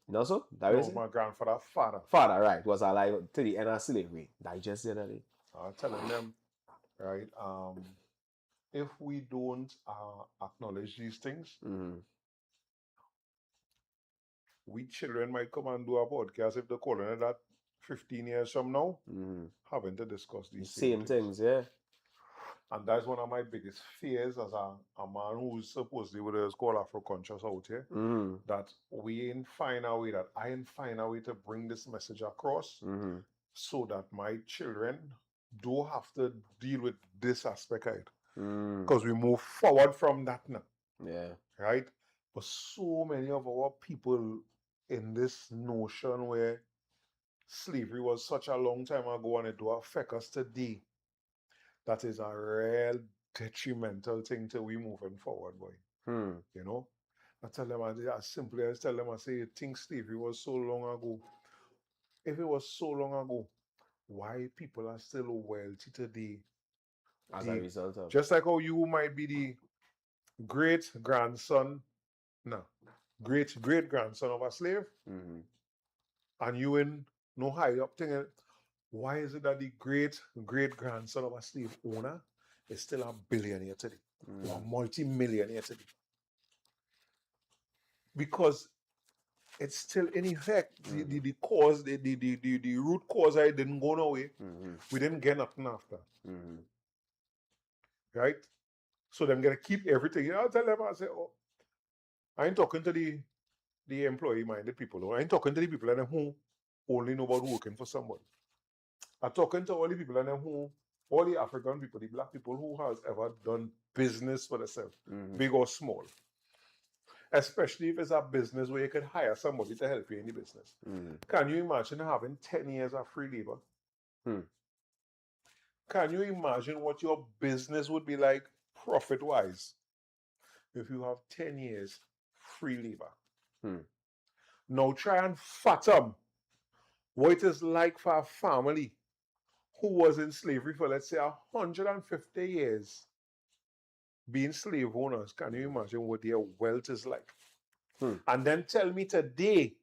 Speaker 2: no, so?
Speaker 3: My grandfather,
Speaker 2: father, right, was alive to the end of slavery. That just said that.
Speaker 3: I'm telling them, right, if we don't acknowledge these things, we children might come and do a podcast if they're calling it that 15 years from now, having to discuss these
Speaker 2: same things, yeah.
Speaker 3: And that's one of my biggest fears as a man who's supposedly what is called Afro-conscious out here, that I ain't find a way to bring this message across so that my children don't have to deal with this aspect, right? Because we move forward from that now.
Speaker 2: Yeah.
Speaker 3: Right? But so many of our people in this notion where slavery was such a long time ago and it do affect us today, that is a real detrimental thing till we moving forward, boy. You know? I tell them, as simply as tell them, I say, you think slavery was so long ago. If it was so long ago, why people are still wealthy today?
Speaker 2: As a result of.
Speaker 3: Just like how you might be the great-grandson of a slave, and you in no high up thing. Why is it that the great-grandson of a slave owner is still a billionaire today, or a multi-millionaire today? Because it's still in effect. The cause, the root cause, I didn't go nowhere. We didn't get nothing after. Right? So them gonna keep everything. I'll tell them, I say, oh, I ain't talking to the employee-minded people. I ain't talking to the people who only know about working for somebody. I'm talking to all the people all the African people, the black people who has ever done business for themselves, big or small. Especially if it's a business where you can hire somebody to help you in the business. Can you imagine having 10 years of free labor? Can you imagine what your business would be like profit-wise if you have 10 years free labor? Now try and fathom what it is like for a family who was in slavery for, let's say, 150 years being slave owners, can you imagine what their wealth is like?
Speaker 2: Hmm.
Speaker 3: And then tell me today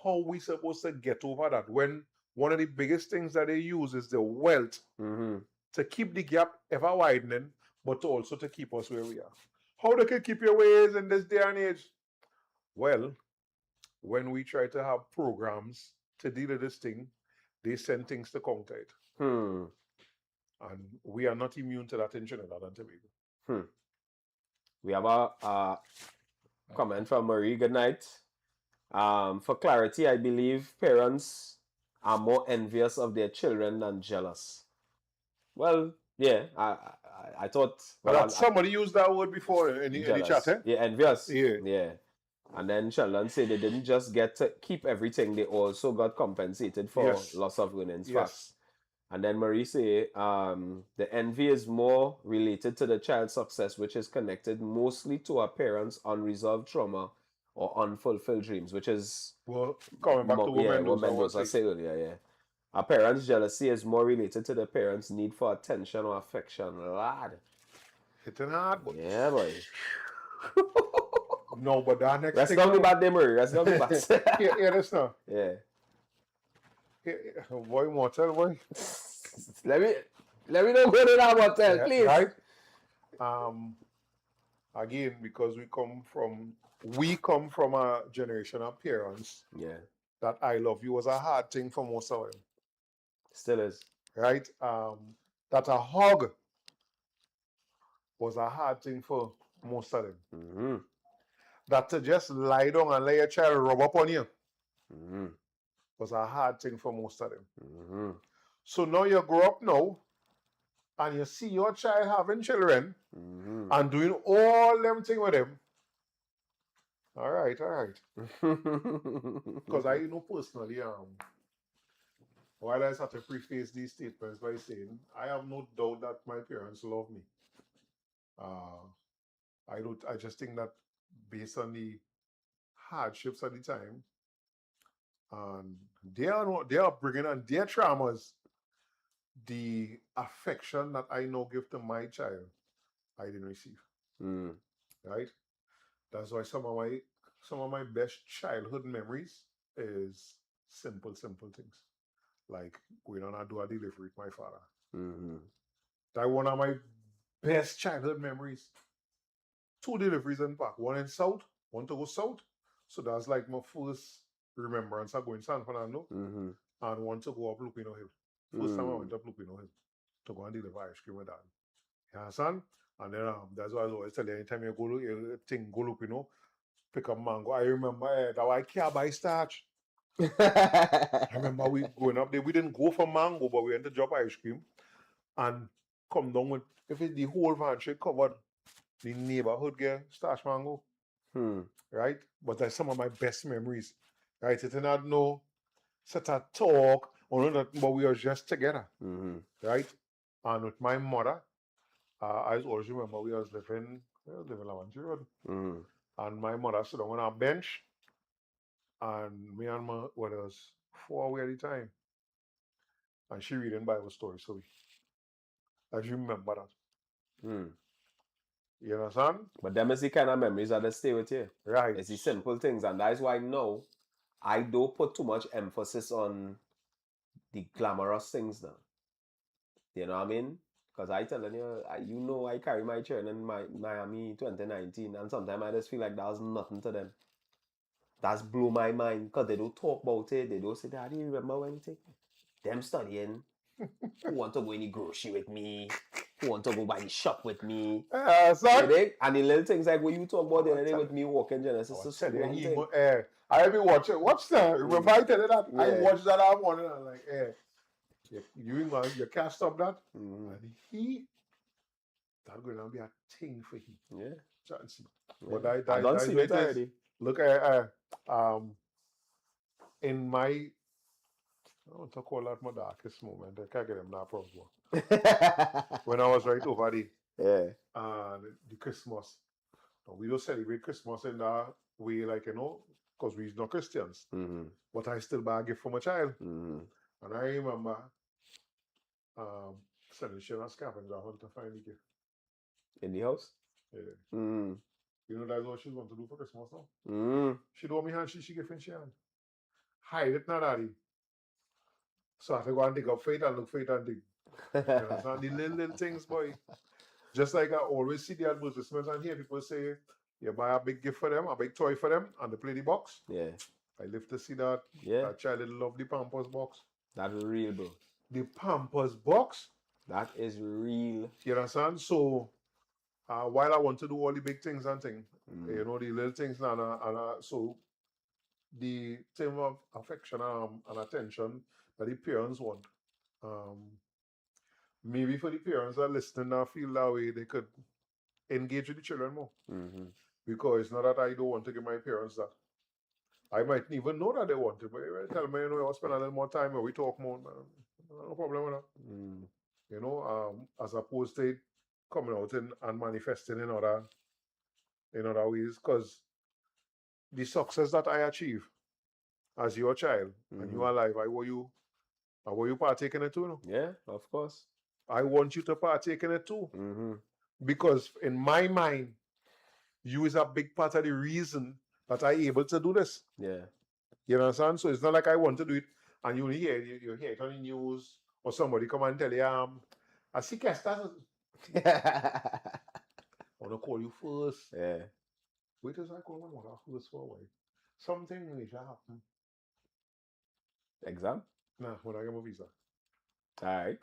Speaker 3: how we supposed to get over that when one of the biggest things that they use is the wealth to keep the gap ever widening, but also to keep us where we are. How they can keep your ways in this day and age? Well, when we try to have programs to deal with this thing, they send things to counter it. And we are not immune to that in Trinidad and Tobago.
Speaker 2: We have a comment from Marie. Good night. For clarity, I believe parents are more envious of their children than jealous. Well, yeah, I thought. Well,
Speaker 3: somebody used that word before in the chat, eh?
Speaker 2: Yeah, envious.
Speaker 3: Yeah.
Speaker 2: And then Sheldon said they didn't just get to keep everything, they also got compensated for loss of earnings. Facts. And then Marie say, the envy is more related to the child's success, which is connected mostly to a parent's unresolved trauma or unfulfilled dreams, which is
Speaker 3: coming back to
Speaker 2: what Mendoza said earlier. Yeah, a parent's jealousy is more related to the parent's need for attention or affection. Lad,
Speaker 3: hitting hard, but
Speaker 2: yeah, boy.
Speaker 3: No, but that next
Speaker 2: thing. That's not me bad, Murray. That's not me bad.
Speaker 3: Yeah, that's not.
Speaker 2: Yeah.
Speaker 3: Boy, motel, boy.
Speaker 2: Let me not go to that motel, please.
Speaker 3: Right? Again, because we come from a generation of parents.
Speaker 2: Yeah.
Speaker 3: That I love you was a hard thing for most of them.
Speaker 2: Still is.
Speaker 3: Right? That a hug was a hard thing for most of them. That to just lie down and let your child rub up on you was a hard thing for most of them. So now you grow up now and you see your child having children and doing all them things with them. All right. Because I know personally, while I have to preface these statements by saying, I have no doubt that my parents love me. I just think that based on the hardships at the time, and their upbringing and their traumas, the affection that I now give to my child, I didn't receive. Right? That's why some of my best childhood memories is simple things. Like going on and do a delivery with my father. That one of my best childhood memories. 2 deliveries in fact. One in South, one to go South. So that's like my first remembrance of going San Fernando. And one to go up Lupino Hill. First time I went up Lupino Hill to go and deliver ice cream with dad. You understand? And then that's why I always tell you, anytime you go Lupino, pick up mango. I remember that I can't buy starch. I remember we going up there. We didn't go for mango, but we went to drop ice cream and come down with, if it's the whole van she covered, the neighborhood get starch mango. Right? But that's some of my best memories. Right? It did not know such a talk or nothing, but we were just together. Right? And with my mother, I always remember we was living on the road. And my mother stood on a bench. And me and my, what was 4 away at the time. And she reading Bible stories. So I remember that. You understand?
Speaker 2: But them is the kind of memories that stay with you.
Speaker 3: Right.
Speaker 2: It's the simple things. And that's why now I don't put too much emphasis on the glamorous things now. You know what I mean? Because I telling you, I carry my children in Miami 2019, and sometimes I just feel like that was nothing to them. That's blew my mind because they don't talk about it. They don't say, Daddy, you remember when you take them studying? Who want to go in the grocery with me? Who want to go by the shop with me? And the little things like what you talk about the other day with me walking Genesis to school.
Speaker 3: I be watching. Watch that. Remember I tell you that? I watched that all morning and I'm like, you can't stop that. And that's going to be a thing for him.
Speaker 2: Yeah.
Speaker 3: But
Speaker 2: I don't see it already.
Speaker 3: Look, in my, I don't want to call that my darkest moment. I can't get him that problem. When I was right over there. The Christmas. We don't celebrate Christmas in that way, like, because we're not Christians. But I still buy a gift for my child. And I remember sending Shane a scavenger hunt to find the gift.
Speaker 2: In the house?
Speaker 3: Yeah.
Speaker 2: Mm.
Speaker 3: You know that's what she's want to do for Christmas now?
Speaker 2: Mm.
Speaker 3: She don't want me hand, she give in she hand. Hide it now, daddy. So I have to go and dig up faith and look faith and dig. You understand? The little things, boy. Just like I always see the advertisements and hear people say, you buy a big gift for them, a big toy for them, and they play the box.
Speaker 2: Yeah.
Speaker 3: I live to see that.
Speaker 2: Yeah.
Speaker 3: That child will love the Pampers box.
Speaker 2: That's real, bro.
Speaker 3: The Pampers box.
Speaker 2: That is real.
Speaker 3: You understand? So while I want to do all the big things and things, you know, the little things, so the thing of affection and attention that the parents want. Maybe for the parents that listen that feel that way, they could engage with the children more.
Speaker 2: Mm-hmm.
Speaker 3: Because it's not that I don't want to give my parents that. I might even know that they want it, but they tell me, you know, I'll spend a little more time or we talk more. No problem with that.
Speaker 2: Mm.
Speaker 3: You know, as opposed to coming out and manifesting in other ways. Because the success that I achieve as your child and you are alive, I want you partake in it too. No?
Speaker 2: Yeah, of course.
Speaker 3: I want you to partake in it too.
Speaker 2: Mm-hmm.
Speaker 3: Because in my mind, you is a big part of the reason that I'm able to do this.
Speaker 2: Yeah.
Speaker 3: You understand? So it's not like I want to do it and you hear it on the news or somebody come and tell you, I see Kesta. I want to call you first.
Speaker 2: Yeah.
Speaker 3: Wait till I call my mother first for a while. Something may happen.
Speaker 2: Exam?
Speaker 3: Nah, when I get my visa.
Speaker 2: Alright.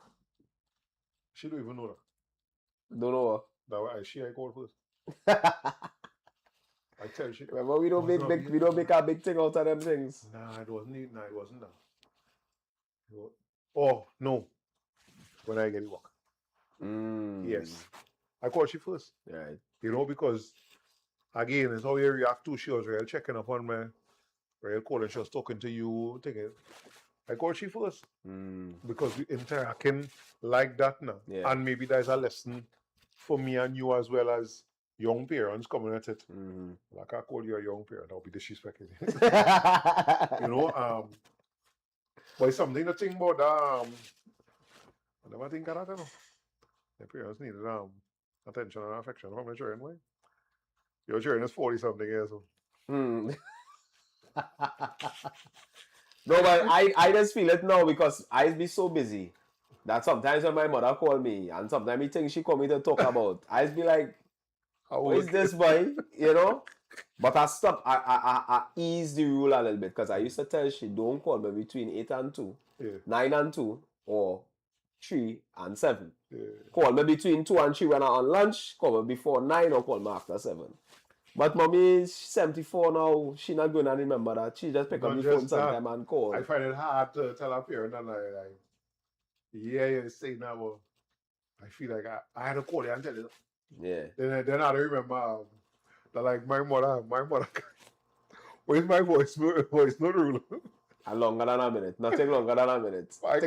Speaker 3: She don't even know that.
Speaker 2: Don't know
Speaker 3: That I called first.
Speaker 2: what.
Speaker 3: I tell you.
Speaker 2: Remember, we don't make a big thing out of them things.
Speaker 3: Nah, it wasn't that. Oh, no. When I get the work.
Speaker 2: Mm.
Speaker 3: Yes. I called she first.
Speaker 2: Right.
Speaker 3: You know, because again, it's how you react to. She was real checking up on me, real calling, she was talking to you, thinking. I called she first. Because we interacting like that now.
Speaker 2: Yeah.
Speaker 3: And maybe there's a lesson for me and you as well as young parents coming at it. Like I call you a young parent, I'll be disrespecting you. You know, but it's something to think about. I never think of that, you know. The parents needed attention and affection from the children, right? Your children is 40 something years old.
Speaker 2: No, but I just feel it now because I be so busy that sometimes when my mother call me and sometimes me think she call me to talk about, I be like, what is this, boy? You know? But I stopped. I ease the rule a little bit because I used to tell she don't call me between 8 and 2, 9 and 2, or 3 and 7. Call me between 2 and 3 when I'm on lunch, call me before 9 or call me after 7. But mommy is 74 now, she not going to remember that. She just pick up the phone sometime and call.
Speaker 3: I find it hard to tell a parent and you're saying that, well, I feel like I had to call you and tell you.
Speaker 2: Yeah.
Speaker 3: Then I remember that like my mother, where's my voice not rule?
Speaker 2: Longer than a minute. Nothing longer than a minute.
Speaker 3: I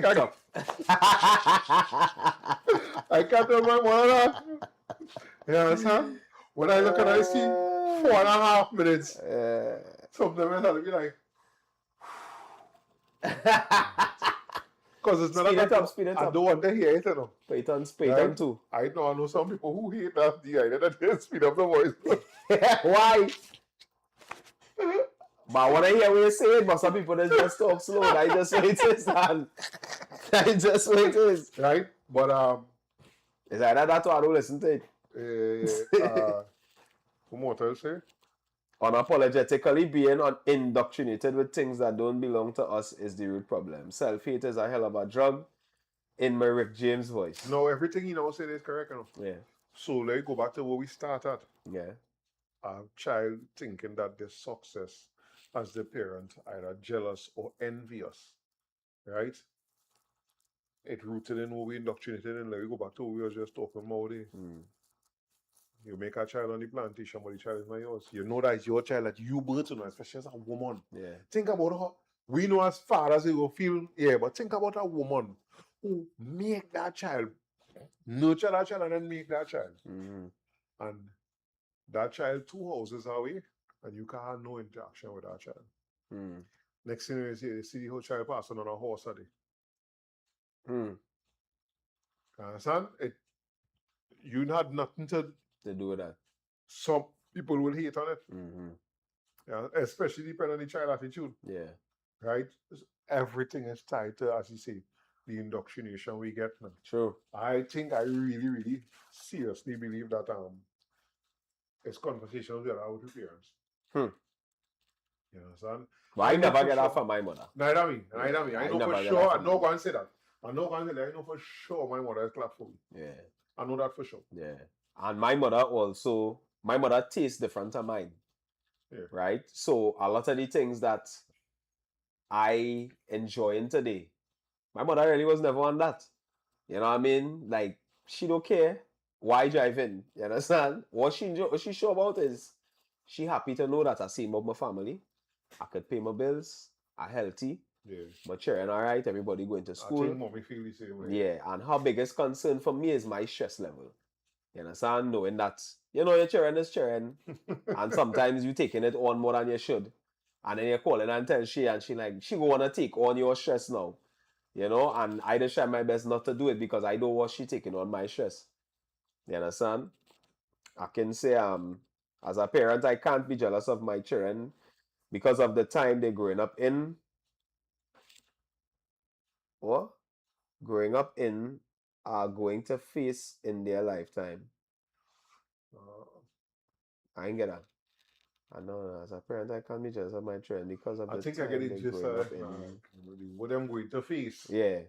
Speaker 3: can't tell my mother that. You understand? When I look and I see 4.5 minutes, sometimes I'll be like, because it's not
Speaker 2: speed it up.
Speaker 3: I don't want to hear it, you know.
Speaker 2: Speed on too.
Speaker 3: I know some people who hate that the idea that they speed up the voice.
Speaker 2: Why? But what I hear what you saying, but some people just talk slow. I just wait it is, man. I just wait it is.
Speaker 3: Right? But
Speaker 2: it's either that or I don't listen to it.
Speaker 3: What else say?
Speaker 2: Unapologetically being indoctrinated with things that don't belong to us is the root problem. Self-hate is a hell of a drug, in my Rick James voice.
Speaker 3: No, everything you know said is correct. You know?
Speaker 2: Yeah.
Speaker 3: So let's go back to where we started.
Speaker 2: Yeah.
Speaker 3: A child thinking that their success as the parent either jealous or envious, right? It rooted in what we indoctrinated in. Let me go back to what we were just talking about. You make a child on the plantation, but the child is not yours. You know that it's your child that you birth, especially as a woman.
Speaker 2: Yeah.
Speaker 3: Think about her. We know as fathers it will feel, but think about a woman who make that child, nurture that child, and then make that child. And that child 2 houses away, and you can't have no interaction with that child. Next thing you see the whole child passing on a horse a day. Understand? you had nothing to.
Speaker 2: do with that.
Speaker 3: Some people will hate on it,
Speaker 2: Mm-hmm.
Speaker 3: yeah, especially depending on the child attitude,
Speaker 2: Yeah.
Speaker 3: right? Everything is tied to, as you say, the indoctrination we get now.
Speaker 2: True.
Speaker 3: I think I really, really seriously believe that it's conversations we have with your parents.
Speaker 2: Hmm.
Speaker 3: You understand?
Speaker 2: But I
Speaker 3: know
Speaker 2: never
Speaker 3: for
Speaker 2: get that
Speaker 3: sure-
Speaker 2: from my mother.
Speaker 3: Neither me.
Speaker 2: Yeah,
Speaker 3: I
Speaker 2: I
Speaker 3: know
Speaker 2: never
Speaker 3: for
Speaker 2: get
Speaker 3: sure.
Speaker 2: that
Speaker 3: I'm
Speaker 2: from
Speaker 3: not
Speaker 2: my
Speaker 3: going to say that. I'm not going to say that. I know for sure my mother is clap for me.
Speaker 2: Yeah.
Speaker 3: I know that for sure.
Speaker 2: Yeah. And my mother tastes different than mine.
Speaker 3: Yeah.
Speaker 2: Right? So a lot of the things that I enjoying today, my mother really was never on that. You know what I mean? Like, she don't care why driving. You understand? What she sure about is she happy to know that I see my family. I could pay my bills. I'm healthy.
Speaker 3: Yeah.
Speaker 2: My children all right. Everybody going to
Speaker 3: I
Speaker 2: school.
Speaker 3: think mommy feel the same way.
Speaker 2: Yeah. And her biggest concern for me is my stress level. You understand? Knowing that, your children is children. And sometimes you taking it on more than you should. And then you're calling and tell she go wanna take on your stress now. And I just try my best not to do it because I don't want she taking on my stress. You understand? I can say as a parent I can't be jealous of my children because of the time they're growing up in are going to face in their lifetime. I ain't get that. I know as a parent I can't be jealous of my children because of
Speaker 3: I
Speaker 2: the
Speaker 3: think
Speaker 2: time
Speaker 3: I get it
Speaker 2: they're
Speaker 3: just
Speaker 2: growing up in.
Speaker 3: what them going to face.
Speaker 2: Yeah.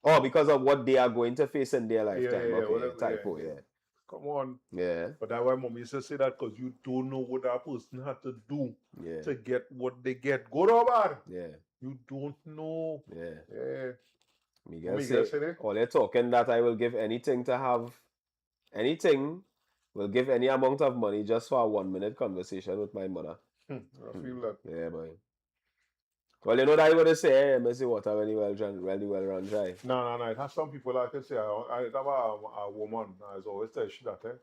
Speaker 2: Oh, because of what they are going to face in their lifetime.
Speaker 3: Yeah,
Speaker 2: Okay,
Speaker 3: whatever,
Speaker 2: typo,
Speaker 3: yeah.
Speaker 2: yeah.
Speaker 3: Come on.
Speaker 2: Yeah.
Speaker 3: But that's why mom used to say that because you don't know what that person had to do
Speaker 2: Yeah.
Speaker 3: to get what they get. Good or bad?
Speaker 2: Yeah.
Speaker 3: You don't know.
Speaker 2: Yeah.
Speaker 3: Yeah.
Speaker 2: Miguel
Speaker 3: Miguel
Speaker 2: say,
Speaker 3: said it?
Speaker 2: all you're talking that I will give anything to have anything, will give any amount of money just for a 1-minute conversation with my mother.
Speaker 3: I feel that.
Speaker 2: Yeah, boy. Well, you know that you would say, hey, messy water when you well run dry.
Speaker 3: No. It has some people like I say. I have a woman. I always tell she that.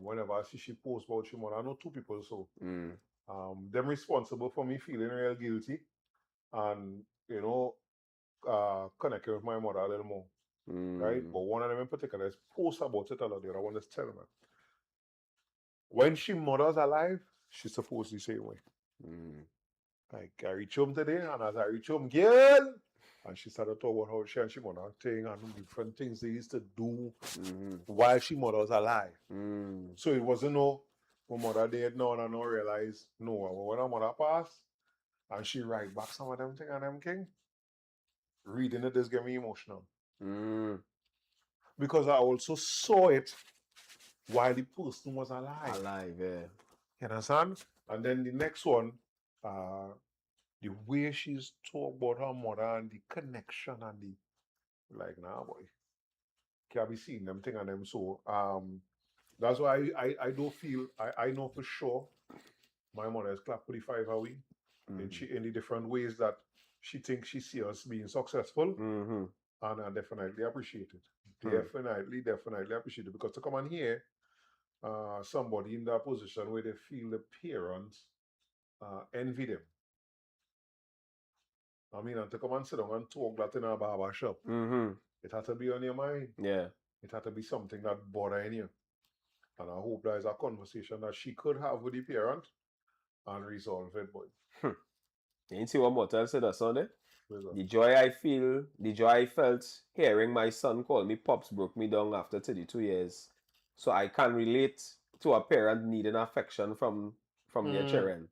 Speaker 3: Whenever I see she posts about she mother, I know two people so. Them responsible for me feeling real guilty, and connecting with my mother a little more. Right? But one of them in particular is post about it a lot. The other one is telling me. When she mother's alive, she's supposed to say way. Like I reach home today, and as I reach home, girl, and she started talking about how she and she mother thing and different things they used to do while she mother's alive. So it wasn't no mother dead now and I don't realize no. When her mother passed, and she write back some of them thing and them king. Reading it just get me emotional. Because I also saw it while the person was alive.
Speaker 2: Yeah.
Speaker 3: You understand? And then the next one, the way she's talk about her mother and the connection and the nah boy. Can't be seeing them thing and them. So that's why I don't feel I know for sure my mother is clap 45 away in the different ways that she thinks she sees us being successful. And I definitely appreciate it. Definitely appreciate it. Because to come and hear somebody in that position where they feel the parents envy them. I mean, and to come and sit down and talk that in a barber shop, it had to be on your mind.
Speaker 2: Yeah.
Speaker 3: It had to be something that bothering you. And I hope there is a conversation that she could have with the parent and resolve it, boy.
Speaker 2: You ain't see what Motel said that Sunday? The joy I felt hearing my son call me Pops broke me down after 32 years. So I can relate to a parent needing affection from their children.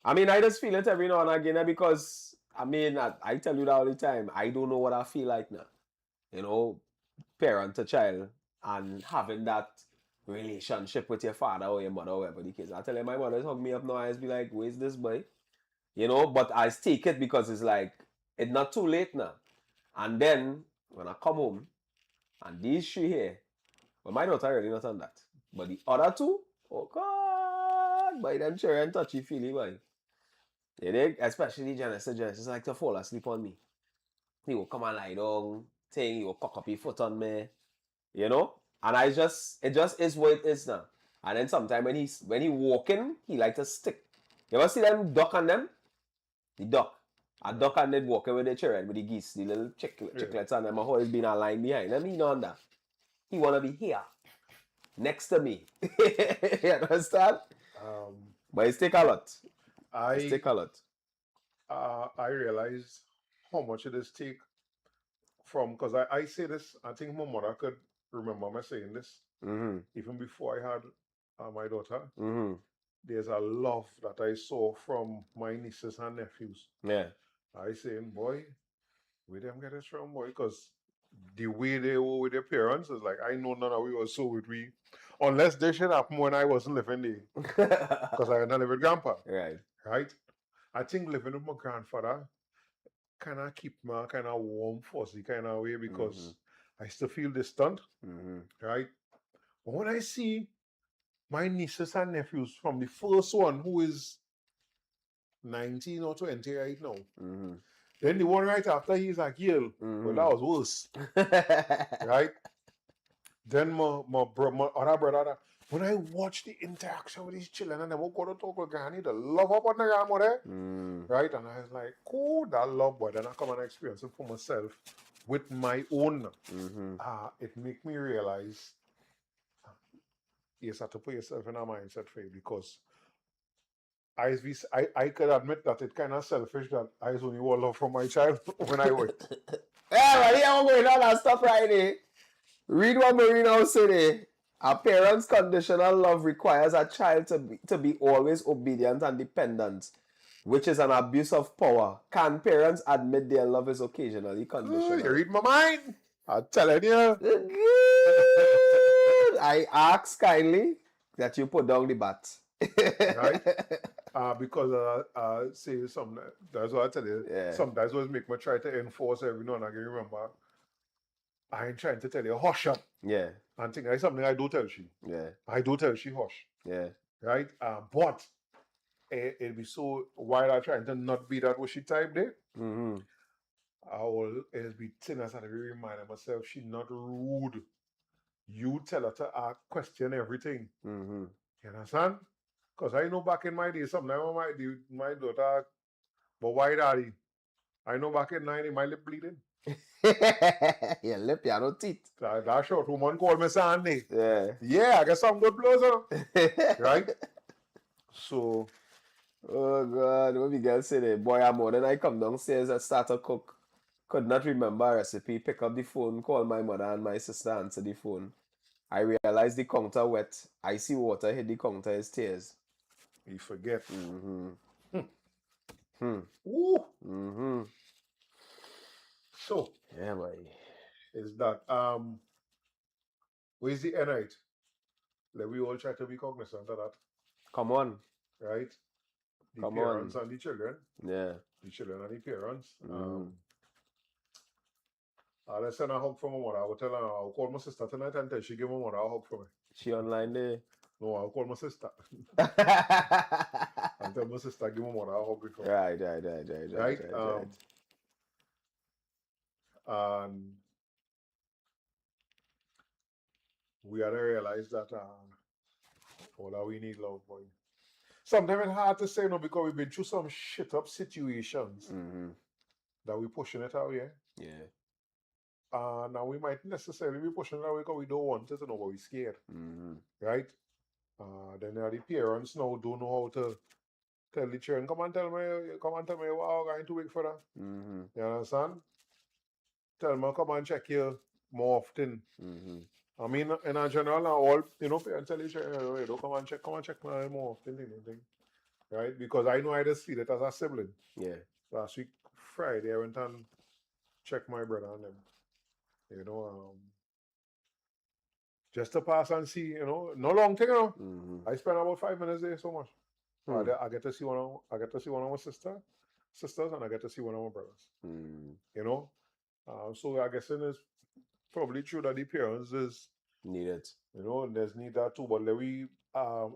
Speaker 2: I mean, I just feel it every now and again because, I mean, I tell you that all the time. I don't know what I feel like now. Parent to child and having that relationship with your father or your mother or whatever the case. I tell you, my mother's hug me up now. I just be like, where's this boy? But I take it because it's like, it's not too late now. And then, when I come home, and these three here, well, my daughter really not on that. But the other two, oh God, by them children touchy-feely, boy. Especially Genesis like to fall asleep on me. He will come and lie down, he will cock up his foot on me, And it just is what it is now. And then sometimes when he walking, he like to stick. You ever see them duck on them? The duck. A duck and then walking with the children, with the geese, the little chicklets and them, always been a line behind them, on that. He want to be here, next to me. You understand? But it's take a lot. It's take a lot.
Speaker 3: I realized how much it is take from, because I say this, I think my mother could remember me saying this, even before I had my daughter. There's a love that I saw from my nieces and nephews.
Speaker 2: Yeah.
Speaker 3: I saying, boy, we them get it from, boy, because the way they were with their parents is like, I know none of we were so with we, unless this shit happened when I wasn't living there, because I hadn't lived with grandpa. Right? I think living with my grandfather kind of keep me kind of warm, fuzzy kind of way, because I still feel distant. Right? But when I see my nieces and nephews, from the first one who is 19 or 20 right now, then the one right after he's a girl, well, that was worse. Right? Then my other brother, when I watch the interaction with these children and they won't go to talk with Granny, the love up on the grandmother, right? And I was like, cool, that love, boy. Then I come and experience it for myself with my own. It make me realize you have to put yourself in a mindset for it, because I could admit that it's kind of selfish that I only want love from my child when I went.
Speaker 2: Yeah, but here I'm going on and stop right there. Read what Marino said. A parent's conditional love requires a child to be always obedient and dependent, which is an abuse of power. Can parents admit their love is occasionally conditional?
Speaker 3: You read my mind. I'm telling you.
Speaker 2: I ask kindly that you put down the bat.
Speaker 3: Right? Because say some, that's what I tell you.
Speaker 2: Yeah.
Speaker 3: Sometimes always make me try to enforce every now and again. Remember, I ain't trying to tell you hush up.
Speaker 2: Yeah.
Speaker 3: And think that's something I do tell she.
Speaker 2: Yeah.
Speaker 3: I do tell she hush.
Speaker 2: Yeah.
Speaker 3: Right? But it'll be so, while I trying to not be that wishy type there, it'll be thin as I remind myself she not rude. You tell her to question everything. You understand? Because I know back in my day, sometimes my daughter, but why daddy? I know back in 90, my lip bleeding.
Speaker 2: Your lip, you have no teeth.
Speaker 3: That short woman called me Sandy.
Speaker 2: Yeah.
Speaker 3: Yeah, I got some good blows on. Right? So.
Speaker 2: Oh God, what the girl say there? Boy, I'm more than I come downstairs and start to cook. Could not remember a recipe. Pick up the phone, call my mother and my sister, answer the phone. I realize the counter wet. Icy water hit the counter as tears.
Speaker 3: You forget.
Speaker 2: Ooh.
Speaker 3: So.
Speaker 2: Yeah, boy.
Speaker 3: Is that where's the end right? Let we all try to be cognizant of that.
Speaker 2: Come on.
Speaker 3: Right? The
Speaker 2: Come
Speaker 3: parents
Speaker 2: on.
Speaker 3: and the children.
Speaker 2: Yeah.
Speaker 3: The children and the parents. I'll send a hug from my mother. I will tell her, I'll call my sister tonight and tell she give my mother a hug for me.
Speaker 2: She online there?
Speaker 3: No, I'll call my sister. And tell my sister give my mother a hug for me.
Speaker 2: Right.
Speaker 3: And we gotta realize that all that we need love, boy. Sometimes it's hard to say no, because we've been through some shit up situations that we're pushing it out, yeah?
Speaker 2: Yeah.
Speaker 3: Now we might necessarily be pushing it out because we don't want it, but we're scared. Right? Then the parents now don't know how to tell the children, come and tell me what I'm going to wait for that. You understand? Tell me, come and check you more often. I mean, in a general, all, parents tell each other, come and check me more often. Right? Because I know I just feel it as a sibling.
Speaker 2: Yeah.
Speaker 3: Last week, Friday, I went and checked my brother and them. Just to pass and see, no long thing, I spent about 5 minutes there so much. I get to see one of my sisters, and I get to see one of my brothers. So I guess it's probably true that the parents is
Speaker 2: need it.
Speaker 3: There's need that too. But let we,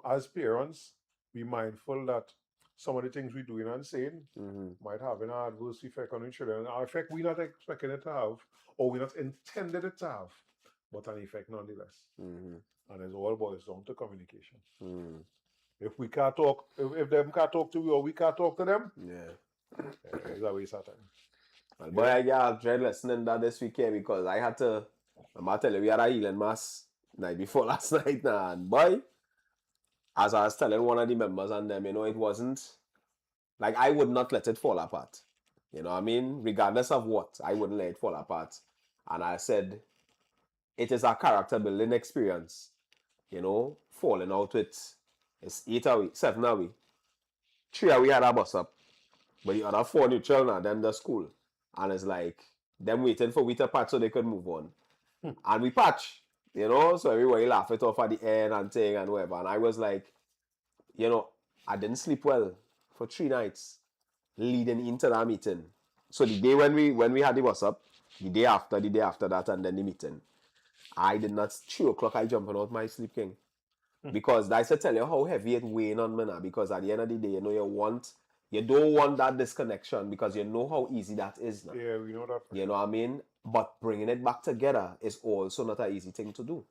Speaker 3: as parents, be mindful that some of the things we're doing and saying might have an adverse effect on the children. An effect we're not expecting it to have, or we're not intended it to have, but an effect nonetheless. And it's all boils down to communication. If we can't talk, if them can't talk to you or we can't talk to them, it's a waste of time.
Speaker 2: Well, boy, I got dread listening that this weekend because I had to I'm tell you, we had a healing mass night before last night now, and boy, as I was telling one of the members and them, it wasn't like I would not let it fall apart. You know what I mean? Regardless of what, I wouldn't let it fall apart. And I said, it is a character building experience. Falling out with it's 8 away, 7 away. 3 away had a bus up. But the other 4 neutral now, them the school. And it's like them waiting for we to patch so they could move on. And we patch. So everybody laugh it off at the end and thing and whatever. And I was like, I didn't sleep well for 3 nights leading into that meeting. So the day when we had the bus up, the day after that, and then the meeting, I did not 3 o'clock I jumping out my sleep king. Because that's to tell you how heavy it weighing on me now. Because at the end of the day, you don't want that disconnection because you know how easy that is now.
Speaker 3: Yeah, we know that.
Speaker 2: You know what I mean? But bringing it back together is also not an easy thing to do.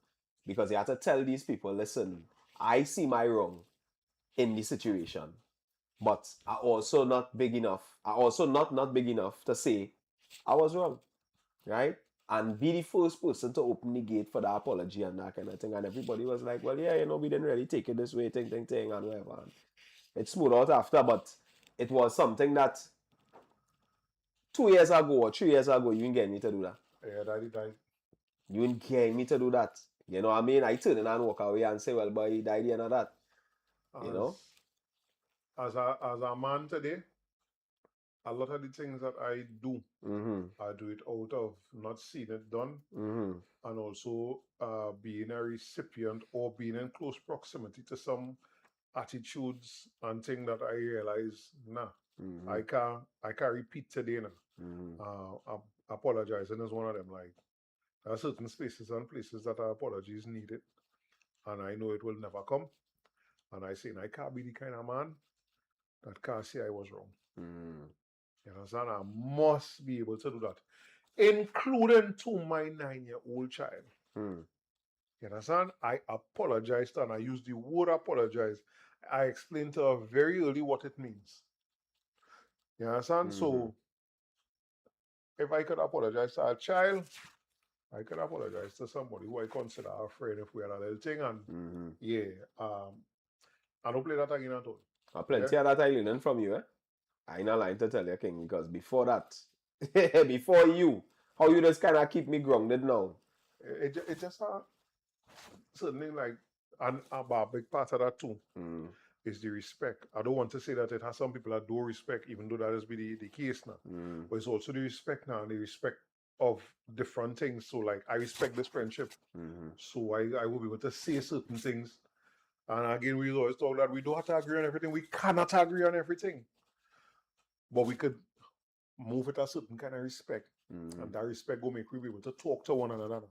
Speaker 2: Because you have to tell these people, listen, I see my wrong in the situation. But I also not big enough. I also not big enough to say I was wrong. Right? And be the first person to open the gate for the apology and that kind of thing. And everybody was like, well, yeah, we didn't really take it this way, thing, and whatever. And it smoothed out after, but it was something that 2 years ago or 3 years ago, you didn't get me to do that.
Speaker 3: Yeah, daddy died.
Speaker 2: You didn't get me to do that. You know what I mean? I turn in and walk away and say, well, boy, he died the end of that.
Speaker 3: As a man today, a lot of the things that I do, I do it out of not seeing it done, and also being a recipient or being in close proximity to some attitudes and things that I realize, I can't repeat today now. Apologizing is one of them. Like, there are certain spaces and places that our apology is needed, and I know it will never come. And I say, I can't be the kind of man that can't say I was wrong. You understand? I must be able to do that, including to my 9-year-old child. You understand? I apologized, and I use the word apologize. I explained to her very early what it means. You understand? So, if I could apologize to a child, I could apologize to somebody who I consider a friend if we had a little thing. And I don't play that again at all.
Speaker 2: Plenty of that I learned from you, eh? I ain't lying to tell you, King, because before that, before you, how you just kind of keep me grounded now?
Speaker 3: It just certainly like, and a big part of that too is the respect. I don't want to say that it has some people that don't respect, even though that has been the case now. But it's also the respect now and the respect of different things. So like, I respect this friendship. So I will be able to say certain things. And again, we always talk that we don't have to agree on everything. We cannot agree on everything. But we could move with a certain kind of respect. And that respect will make we be able to talk to one another.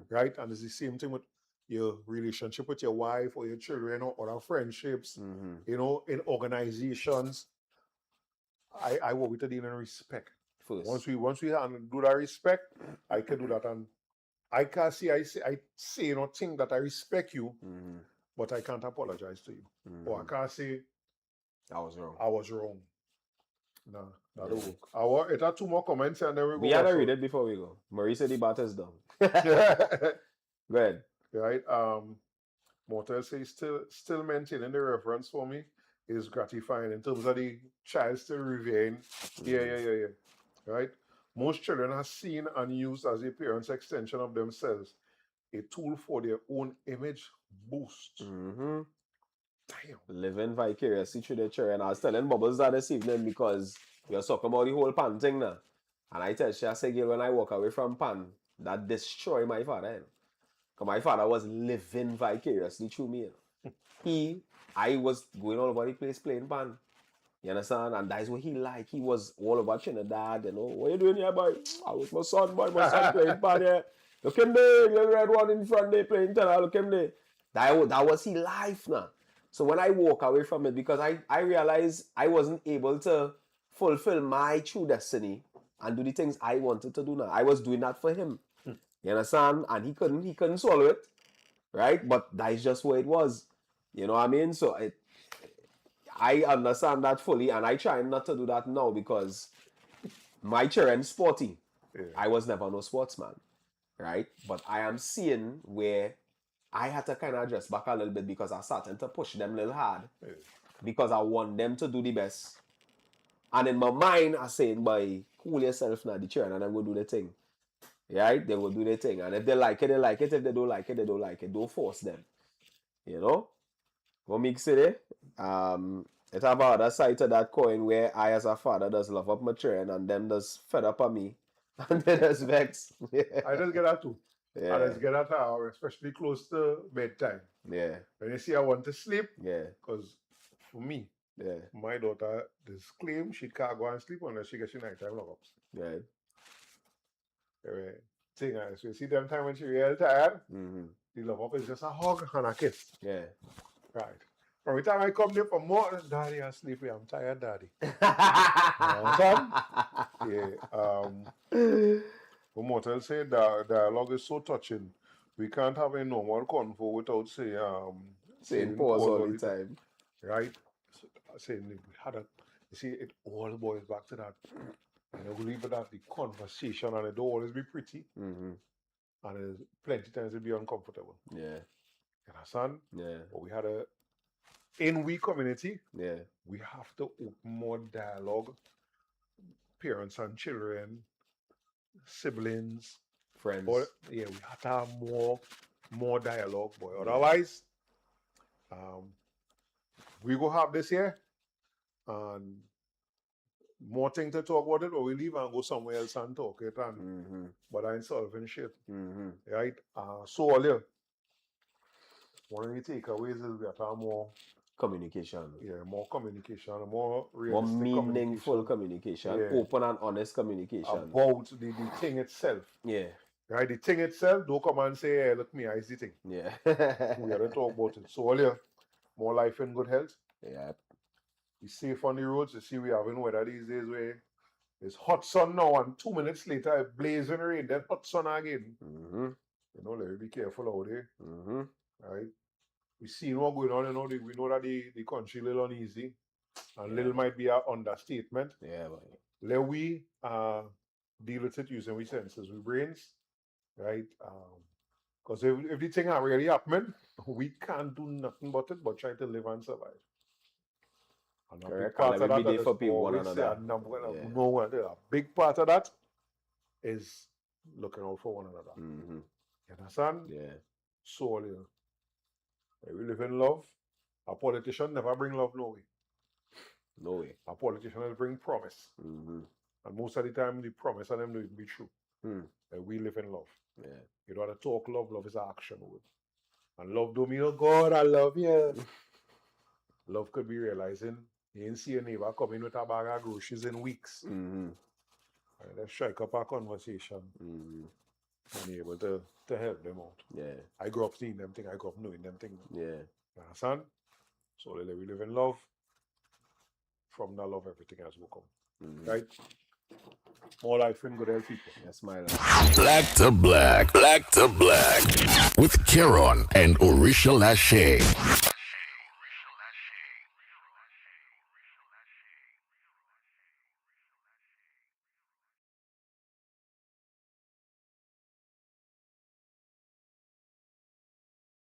Speaker 3: Right? And it's the same thing with your relationship with your wife or your children or other friendships, in organizations. I want we to deal in respect. First. Once we do that respect, I can do that. And I can't say, I say think that I respect you, but I can't apologize to you. Or I can't say,
Speaker 2: I was wrong.
Speaker 3: No, that don't work. It had 2 more comments and then we go.
Speaker 2: We had to read it before we go. Marie said the batter's done. Go ahead.
Speaker 3: Right. Mortal says still maintaining the reverence for me is gratifying in terms of the child still revering. Yeah. Right. Most children are seen and used as a parent's extension of themselves, a tool for their own image boost. Damn.
Speaker 2: Living vicariously through the children. I was telling Bubbles that this evening because we were talking about the whole pan thing now. And I tell you, I say, girl, when I walk away from pan, that destroy my father. Because my father was living vicariously through me. I was going all over the place playing pan. You understand? And that's what he liked. He was all about Trinidad, What you doing here, boy? I was my son, boy. My son playing pan here. Look him there, little red one in front there playing tenor. Look him there. That was his life now. So when I walk away from it, because I realized I wasn't able to fulfill my true destiny and do the things I wanted to do now. I was doing that for him. You understand? And he couldn't swallow it. Right? But that's just what it was. You know what I mean? So I understand that fully, and I try not to do that now because my children's sporty. Yeah. I was never no sportsman. right? But I am seeing where I had to kind of adjust back a little bit because I started to push them a little hard because I want them to do the best. And in my mind, I saying, boy, cool yourself now, the children, and I'm going to do the thing. Right? They will do their thing. And if they like it, they like it. If they don't like it, they don't like it. Don't force them. You know? What makes it it have other side to that coin where I as a father does love up my children and them does fed up on me. And they just vex.
Speaker 3: I just get that too.
Speaker 2: Yeah.
Speaker 3: I just get that especially close to bedtime.
Speaker 2: Yeah.
Speaker 3: When you see I want to sleep,
Speaker 2: Yeah.
Speaker 3: because for me,
Speaker 2: Yeah.
Speaker 3: my daughter does claim she can't go and sleep unless she gets her nighttime log-ups.
Speaker 2: Right.
Speaker 3: Thing is, you see them time when she real tired,
Speaker 2: Mm-hmm.
Speaker 3: the love-up is just a hug and a kiss.
Speaker 2: Yeah.
Speaker 3: Right. From the time I come there for more, Daddy, I'm sleepy, I'm tired, Daddy. You understand? Yeah. But Mortal said that dialogue is so touching. We can't have a normal convo without
Speaker 2: saying pause all the time.
Speaker 3: Right? So, saying we had a, you see, it all boils back to that. And I believe that the conversation and it don't always be pretty.
Speaker 2: Mm-hmm.
Speaker 3: And there's plenty times it'll be uncomfortable.
Speaker 2: Yeah.
Speaker 3: You understand?
Speaker 2: Yeah.
Speaker 3: But we had in we community,
Speaker 2: Yeah.
Speaker 3: we have to open more dialogue. Parents and children, siblings,
Speaker 2: Friends.
Speaker 3: but yeah, we have to have more dialogue, boy. Otherwise, we go have this here and more thing to talk about it, or we leave and go somewhere else and talk it and
Speaker 2: Mm-hmm.
Speaker 3: but I ain't solving shit.
Speaker 2: Mm-hmm.
Speaker 3: Right? So earlier, one of the takeaways is we have to have more
Speaker 2: Communication.
Speaker 3: yeah, more communication, more
Speaker 2: More
Speaker 3: realistic
Speaker 2: meaningful communication.
Speaker 3: Yeah.
Speaker 2: Open and honest communication.
Speaker 3: about the thing itself.
Speaker 2: Yeah.
Speaker 3: Right? The thing itself, don't come and say, hey, look me, I see the thing.
Speaker 2: Yeah.
Speaker 3: We have to talk about it. So earlier, more life and good health.
Speaker 2: Yeah.
Speaker 3: Be safe on the roads. You see, we having weather these days where it's hot sun now, and 2 minutes later, it blazing rain, then hot sun again.
Speaker 2: Mm-hmm.
Speaker 3: You know, let me be careful out there.
Speaker 2: Mm-hmm.
Speaker 3: Right? We see what going on, you know, we know that the country a little uneasy, and
Speaker 2: Yeah.
Speaker 3: little might be an understatement.
Speaker 2: Yeah, but
Speaker 3: Let we deal with it using we senses, we brains, right? Because if the thing are really happening, we can't do nothing but it, but try to live and survive. And a big
Speaker 2: correct.
Speaker 3: part
Speaker 2: And
Speaker 3: of
Speaker 2: every
Speaker 3: that
Speaker 2: day
Speaker 3: is
Speaker 2: for people one
Speaker 3: always say,
Speaker 2: another.
Speaker 3: a big part of that is looking out for one another.
Speaker 2: Mm-hmm.
Speaker 3: You understand?
Speaker 2: Yeah.
Speaker 3: So, we live in love. A politician never bring love no way.
Speaker 2: No way.
Speaker 3: A politician will bring promise.
Speaker 2: Mm-hmm.
Speaker 3: And most of the time, the promise of them will be true.
Speaker 2: Hmm.
Speaker 3: We live in love.
Speaker 2: Yeah.
Speaker 3: You don't have to talk love. Love is an action word. And love don't mean, oh God, I love you. Love could be realizing you ain't see your neighbor coming with a bag of groceries in weeks.
Speaker 2: Mm-hmm.
Speaker 3: And let's strike up a conversation
Speaker 2: Mm-hmm.
Speaker 3: and be able to help them out.
Speaker 2: Yeah.
Speaker 3: I grew up seeing them things. I grew up knowing them things.
Speaker 2: Yeah.
Speaker 3: You understand? So we live in love. From that love, everything else will come.
Speaker 2: Mm-hmm.
Speaker 3: Right? More life and good health, people.
Speaker 2: Yes, my love.
Speaker 4: Black to Black, Black to Black, with Kieran and Orisha Lachey.